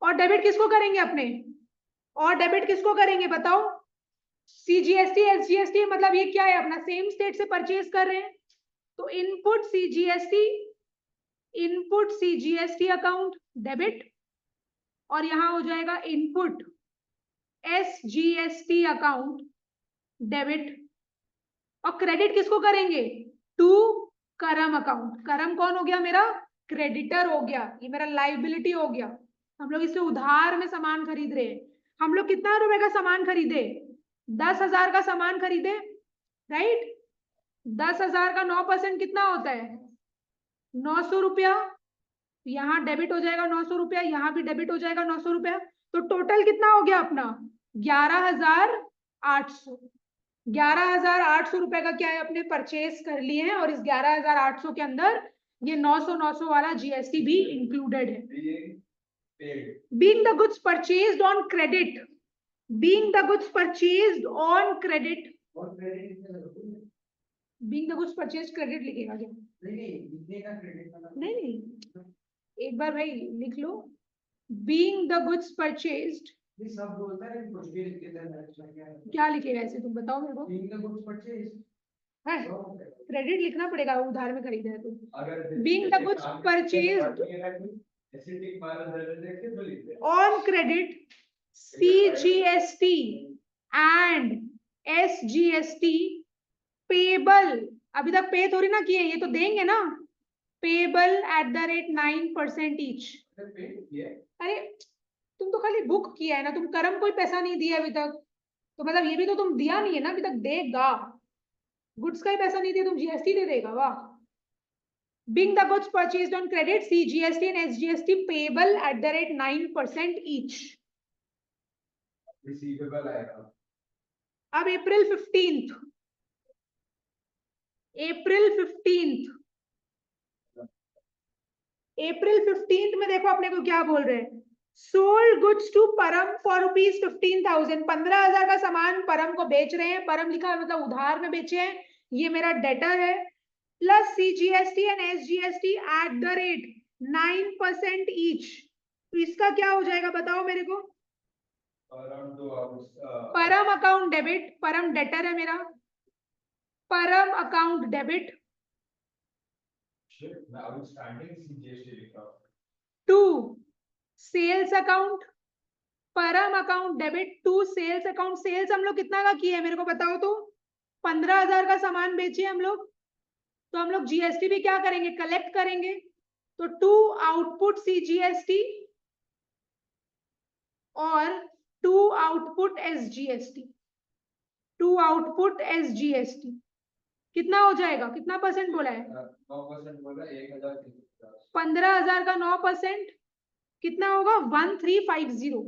और डेबिट किसको करेंगे अपने, और डेबिट किसको करेंगे बताओ? सीजीएसटी एसजीएसटी, मतलब ये क्या है अपना, सेम स्टेट से परचेज कर रहे हैं, तो input CGST, input CGST account debit, और यहां हो जाएगा इनपुट एसजीएसटी अकाउंट डेबिट, और क्रेडिट किसको करेंगे? टू करम अकाउंट। करम कौन हो गया मेरा? क्रेडिटर हो गया, ये मेरा लाइबिलिटी हो गया। हम लोग इससे उधार में सामान खरीद रहे हैं। हम लोग कितना रुपए का सामान खरीदे? 10,000 का सामान खरीदे, राइट? 10,000 का 9% कितना होता है? 900 रुपया। यहाँ डेबिट हो जाएगा 900 रुपया, यहाँ भी डेबिट हो जाएगा 900 रुपया, तो टोटल कितना हो गया अपना? 11,800। 11,800 रुपए का क्या है, अपने परचेज कर लिए हैं, और इस 11,800 के अंदर ये 900 वाला जीएसटी भी इंक्लूडेड है। Being the goods purchased on credit, being the goods purchased on credit, being the goods purchased credit लिखेगा क्या? नहीं, एक बार भाई लिख लो, being the goods purchased, सब बोलता है कुछ भी लिख देता है, क्या लिखेगा ऐसे, तुम बताओ मेरे को। being the goods purchased है, क्रेडिट लिखना पड़ेगा, उधार में खरीदा है तो। अगर being the goods purchased on credit, CGST and SGST payable, अभी तक पे थोड़ी ना किए, ये तो देंगे ना, payable at the rate 9% each। अरे तुम तो खाली बुक किया है ना, तुम करम कोई पैसा नहीं दिया अभी तक, तो मतलब ये भी तो तुम दिया नहीं है ना अभी तक, देगा। गुड्स का ही पैसा नहीं दिया, तुम जीएसटी दे देगा, वाह। Being the goods purchased on credit, CGST and SGST payable at the rate 9% each। Receivable आएगा। अब अप्रैल 15th, अप्रैल 15th, अप्रैल 15th में देखो अपने को क्या बोल रहे हैं, सोल्ड गुड्स टू परम फॉर रुपीज 15,000। 15,000 का सामान परम को बेच रहे हैं, परम लिखा है मतलब उधार में बेचे हैं, ये मेरा डेटर है, plus CGST and SGST at the rate 9% each. तो इसका क्या हो जाएगा बताओ मेरे को? परम अकाउंट डेबिट, परम डेटर है मेरा, Param account debit to sales account, Param account debit to sales account. Sales हम लोग कितना का किए मेरे को बताओ तो? 15,000 का सामान बेचे हम लोग, तो हम लोग जीएसटी भी क्या करेंगे, कलेक्ट करेंगे, तो टू आउटपुट सीजीएसटी और to output SGST, to output SGST कितना हो जाएगा, कितना परसेंट बोला है? 9% बोला, 1,000। 15,000 का 9% कितना होगा? 1350,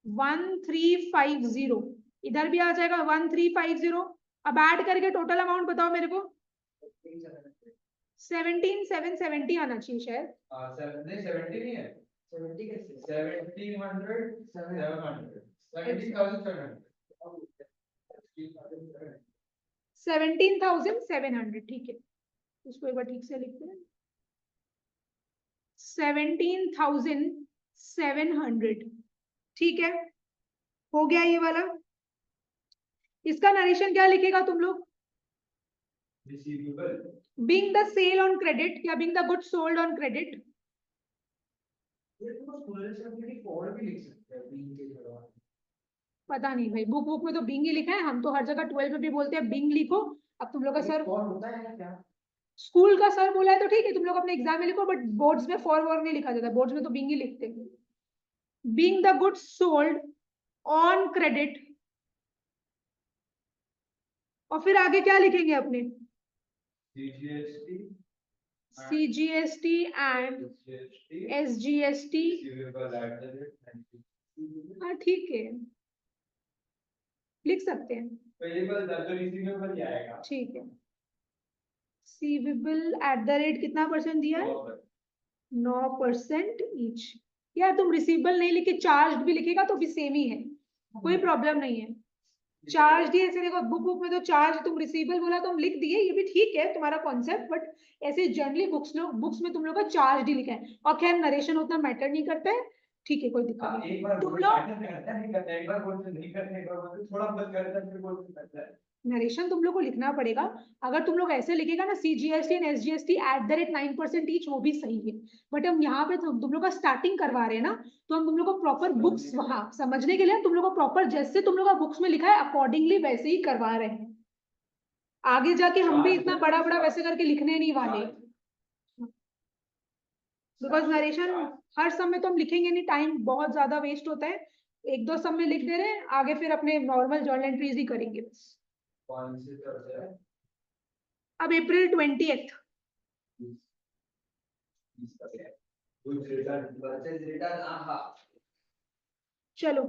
1350, इधर भी आ जाएगा 1350। अब ऐड करके टोटल अमाउंट बताओ मेरे को। 17,770 आना चाहिए शायद। नहीं 70 नहीं है, 70 कैसे? 1700 700 17,700 17,700, ठीक है, इसको एक बार ठीक से लिखते हैं, 17,700, ठीक है, हो गया ये वाला। इसका नरेशन क्या लिखेगा तुम लोग? Receivable, being the sale on credit या being the goods sold on credit. ये तो फॉर भी लिख सकते हैं बीइंग के जगह। पता नहीं भाई, बुक में तो बिंग ही लिखा है, हम तो हर जगह 12 में भी बोलते हैं बिंग लिखो। अब तुम लोग का सर फॉर होता है क्या? स्कूल का सर बोला है तो ठीक है, तुम लोग अपने एग्जाम में लिखो, बट बोर्ड्स में फॉर वॉर नहीं लिखा जाता, बोर्ड्स में तो बिंग ही लिखते हैं। Being the goods sold on credit, और फिर आगे क्या लिखेंगे अपने? CGST and SGST. हाँ ठीक है, लिख सकते हैं, ठीक है। रिसीवेबल एट द रेट कितना परसेंट दिया है? 9% ईच। यार तुम रिसीवेबल नहीं लिखे, चार्ज भी लिखेगा तो भी सेम ही है, कोई प्रॉब्लम नहीं है। चार्ज दिए ऐसे देखो, बुक में तो चार्ज तुम रिसीवेबल बोला तो हम लिख दिए, ये भी ठीक है तुम्हारा कॉन्सेप्ट, बट ऐसे जनरली बुक्स में तुम लोग का चार्ज ही लिखा है। और खैर नरेशन उतना मैटर नहीं करता है, ठीक है, कोई दिक्कत नहीं। एक बार तुम बोलते लोग करता नहीं करता, एक बार बोलते नहीं करते, एक बार बोलते थोड़ा बहुत करता है, फिर बोलते करता है। नरेशन तुम लोग को लिखना पड़ेगा। अगर तुम लोग ऐसे लिखेगा ना CGST एंड SGST @9% ईच, वो भी सही है, बट हम यहाँ पे तुम लोग का स्टार्टिंग करवा रहे हैं ना, तो हम तुम लोग को प्रॉपर बुक्स वहां समझने के लिए तुम लोग को प्रॉपर जैसे तुम लोग का बुक्स में लिखा है अकॉर्डिंगली वैसे ही करवा रहे हैं। आगे जाके हम भी इतना बड़ा बड़ा वैसे करके लिखने नहीं वाले, बिकॉज नरेशन हर समय तो हम लिखेंगे नहीं, टाइम बहुत ज्यादा वेस्ट होता है। एक दो समय लिख दे रहे हैं, आगे फिर अपने नॉर्मल जर्नल एंट्रीज ही करेंगे बस। कौन सी तरफ से है? अब April 20th। कुछ रिटर्न परचेज रिटर्न, आहा। चलो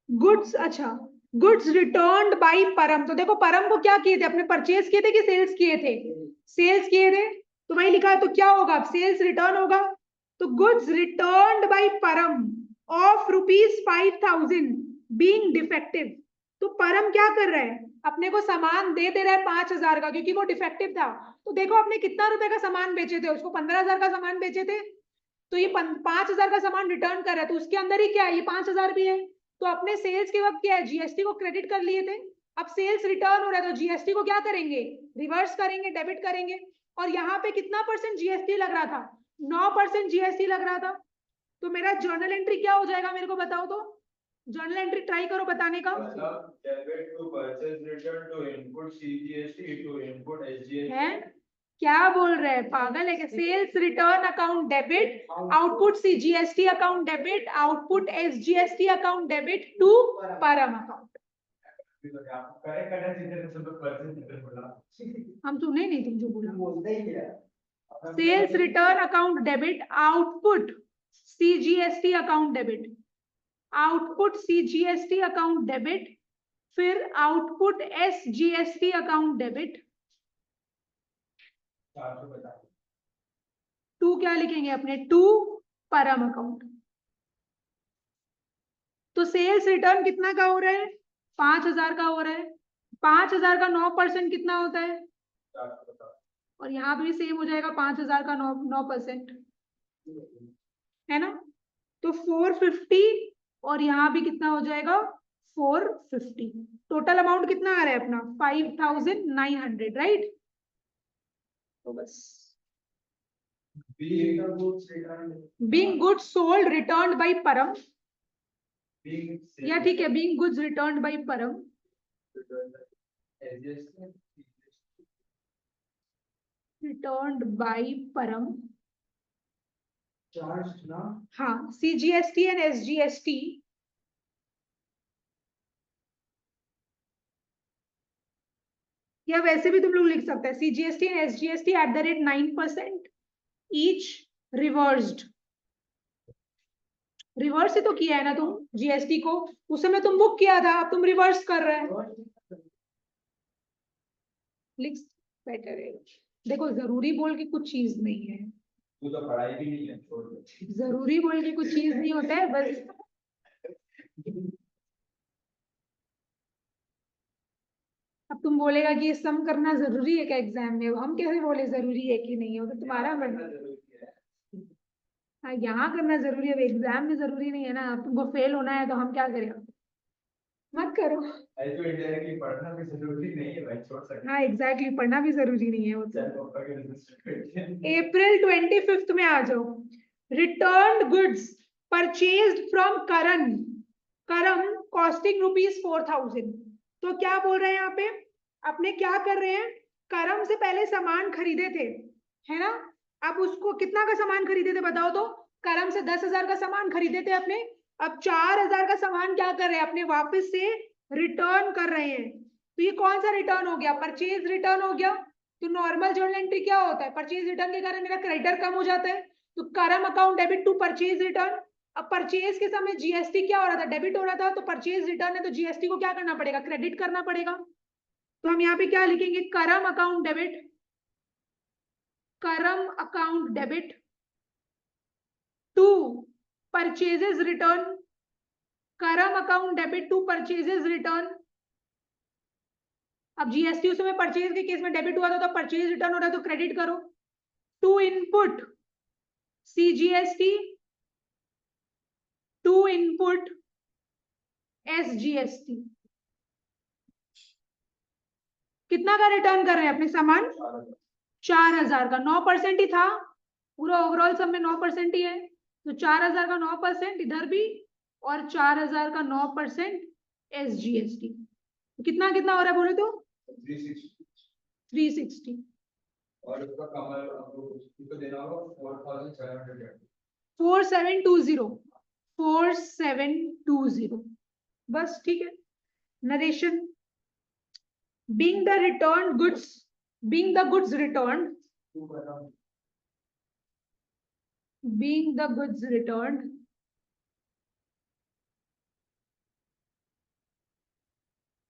गुड्स, अच्छा गुड्स रिटर्न्ड बाय परम। तो देखो परम को क्या किए थे, अपने परचेज किए थे कि सेल्स किए थे? सेल्स किए थे, तो वही लिखा है, तो क्या होगा अब, सेल्स रिटर्न होगा। तो गुड्स रिटर्न्ड बाय परम ऑफ ₹5,000 बीइंग डिफेक्टिव। तो परम क्या कर रहा है, अपने को सामान दे रहा है 5,000 का, क्योंकि वो डिफेक्टिव था। तो देखो अपने कितना रुपए का सामान बेचे थे, उसको 15,000 का सामान बेचे थे, तो ये 5,000 का सामान रिटर्न कर रहा है, तो उसके अंदर ही क्या है, ये 5,000 भी है। तो अपने सेल्स के वक्त क्या है, GST को क्रेडिट कर लिए थे। अब सेल्स रिटर्न हो रहा है, तो GST को क्या करेंगे, रिवर्स करेंगे, डेबिट करेंगे। और यहाँ पे कितना % GST लग रहा था, 9% GST लग रहा था। तो मेरा जर्नल एंट्री क्या हो जाएगा, मेरे को बताओ तो, जर्नल एंट्री ट्राई करो बताने का। मतलब debit to purchase return to input CGST to input SGST है, क्या बोल रहे हैं, पागल है क्या? Sales return account debit, output CGST account debit, output SGST account debit to Param account. Correct करना चाहिए तो सब परचेज रिटर्न बोला। हम सुने नहीं तुम जो बोला। बोलते ही है। Sales return account debit, output CGST account debit, output CGST account debit, फिर आउटपुट SGST अकाउंट डेबिट। 2 क्या लिखेंगे अपने, 2 परम अकाउंट। तो सेल्स रिटर्न कितना का हो रहा है, 5,000 का हो रहा है। 5,000 का 9% कितना होता है, और यहाँ पे भी सेम हो जाएगा, 5,000 का 9% है ना। तो 450, और यहाँ भी कितना हो जाएगा, 450। टोटल अमाउंट कितना आ रहा है अपना, 5,900, राइट। तो बस being goods sold returned by Param, या ठीक है, being goods returned by Param, returned by Param, हाँ CGST एंड SGST, या वैसे भी तुम लोग लिख सकते हैं CGST and SGST @9% each reversed. Reverse ही तो किया है ना तुम GST को, उस समय तुम बुक किया था, अब तुम रिवर्स कर रहे हैं, लिख बेटर है। देखो जरूरी बोल के कुछ चीज नहीं है, तू तो पढ़ाई भी नहीं है, छोड़ दे। जरूरी बोल के कुछ चीज नहीं होता है, बस अब तुम बोलेगा कि ये सम करना जरूरी है क्या एग्जाम में, हम कैसे बोले जरूरी है कि नहीं है, वो तो तुम्हारा मन। हाँ यहाँ करना जरूरी है, एग्जाम में जरूरी नहीं है ना, अब तुमको फेल होना है तो हम क्या करें, मत करो। ऐसे इंडायरेक्टली पढ़ना भी जरूरी नहीं है भाई, छोड़ सकते। हाँ एग्जैक्टली, पढ़ना भी जरूरी नहीं है वो तो। चल पापा के रजिस्टर April 25th में आ जाओ। रिटर्न गुड्स परचेज्ड फ्रॉम करम, करम कॉस्टिंग ₹4,000। तो क्या बोल रहे हैं यहाँ पे, अपने क्या कर रहे हैं, करम से पहले सामान खरीदे थे, है ना। अब उसको कितना का सामान खरीदे थे बताओ तो, करम से 10,000 का सामान खरीदे थे अपने। अब 4,000 का सामान क्या कर रहे हैं अपने, वापस से रिटर्न कर रहे हैं। तो ये कौन सा रिटर्न हो गया, परचेज रिटर्न हो गया। तो नॉर्मल जर्नल एंट्री क्या होता है, परचेज रिटर्न के कारण मेरा क्रेडिटर कम हो जाता है, तो Karam account debit to purchase return. अब परचेज के समय GST क्या हो रहा था, डेबिट हो रहा था, तो परचेज रिटर्न है तो GST को क्या करना पड़ेगा, क्रेडिट करना पड़ेगा। तो हम यहाँ पे क्या लिखेंगे, Karam account debit, Karam account debit to purchases return, Karam account debit to purchases return. अब जीएसटी उसमें परचेज के केस में डेबिट हुआ था तो परचेज रिटर्न हो रहा है तो क्रेडिट करो। To input CGST, to input SGST. कितना का रिटर्न कर रहे हैं अपने सामान? 4000 का। 9% ही था, पूरा ओवरऑल सब में 9% ही है, तो 4000 का 9% इधर भी और 4000 का 9% एसजीएसटी। कितना कितना हो रहा है बोले तो 360। और उसका कमर आपको देना होगा 4720 बस ठीक है। Narration being the goods returned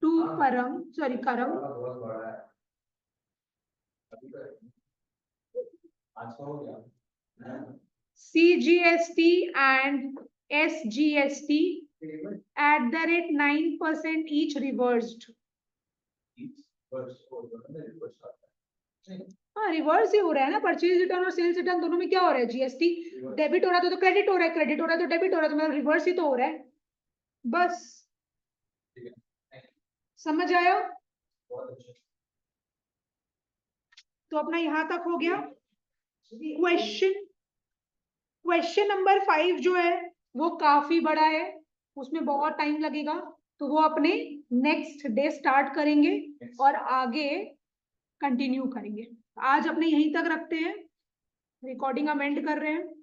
to Karam बहुत बड़ा है अभी तो आज का हो गया CGST and SGST at the rate 9% each reversed। हाँ रिवर्स ही हो रहा है ना, परचेज रिटर्न और सेल्स रिटर्न दोनों में क्या हो रहा है? जीएसटी डेबिट हो रहा है तो क्रेडिट हो रहा है, क्रेडिट हो रहा है तो डेबिट हो रहा है, तो मतलब रिवर्स ही तो हो रहा है। बस समझ आया? तो अपना यहां तक हो गया। क्वेश्चन नंबर 5 जो है वो काफी बड़ा है, उसमें बहुत टाइम लगेगा, तो वो अपने नेक्स्ट डे स्टार्ट करेंगे और आगे कंटिन्यू करेंगे। आज अपने यहीं तक रखते हैं, रिकॉर्डिंग अमेंड कर रहे हैं।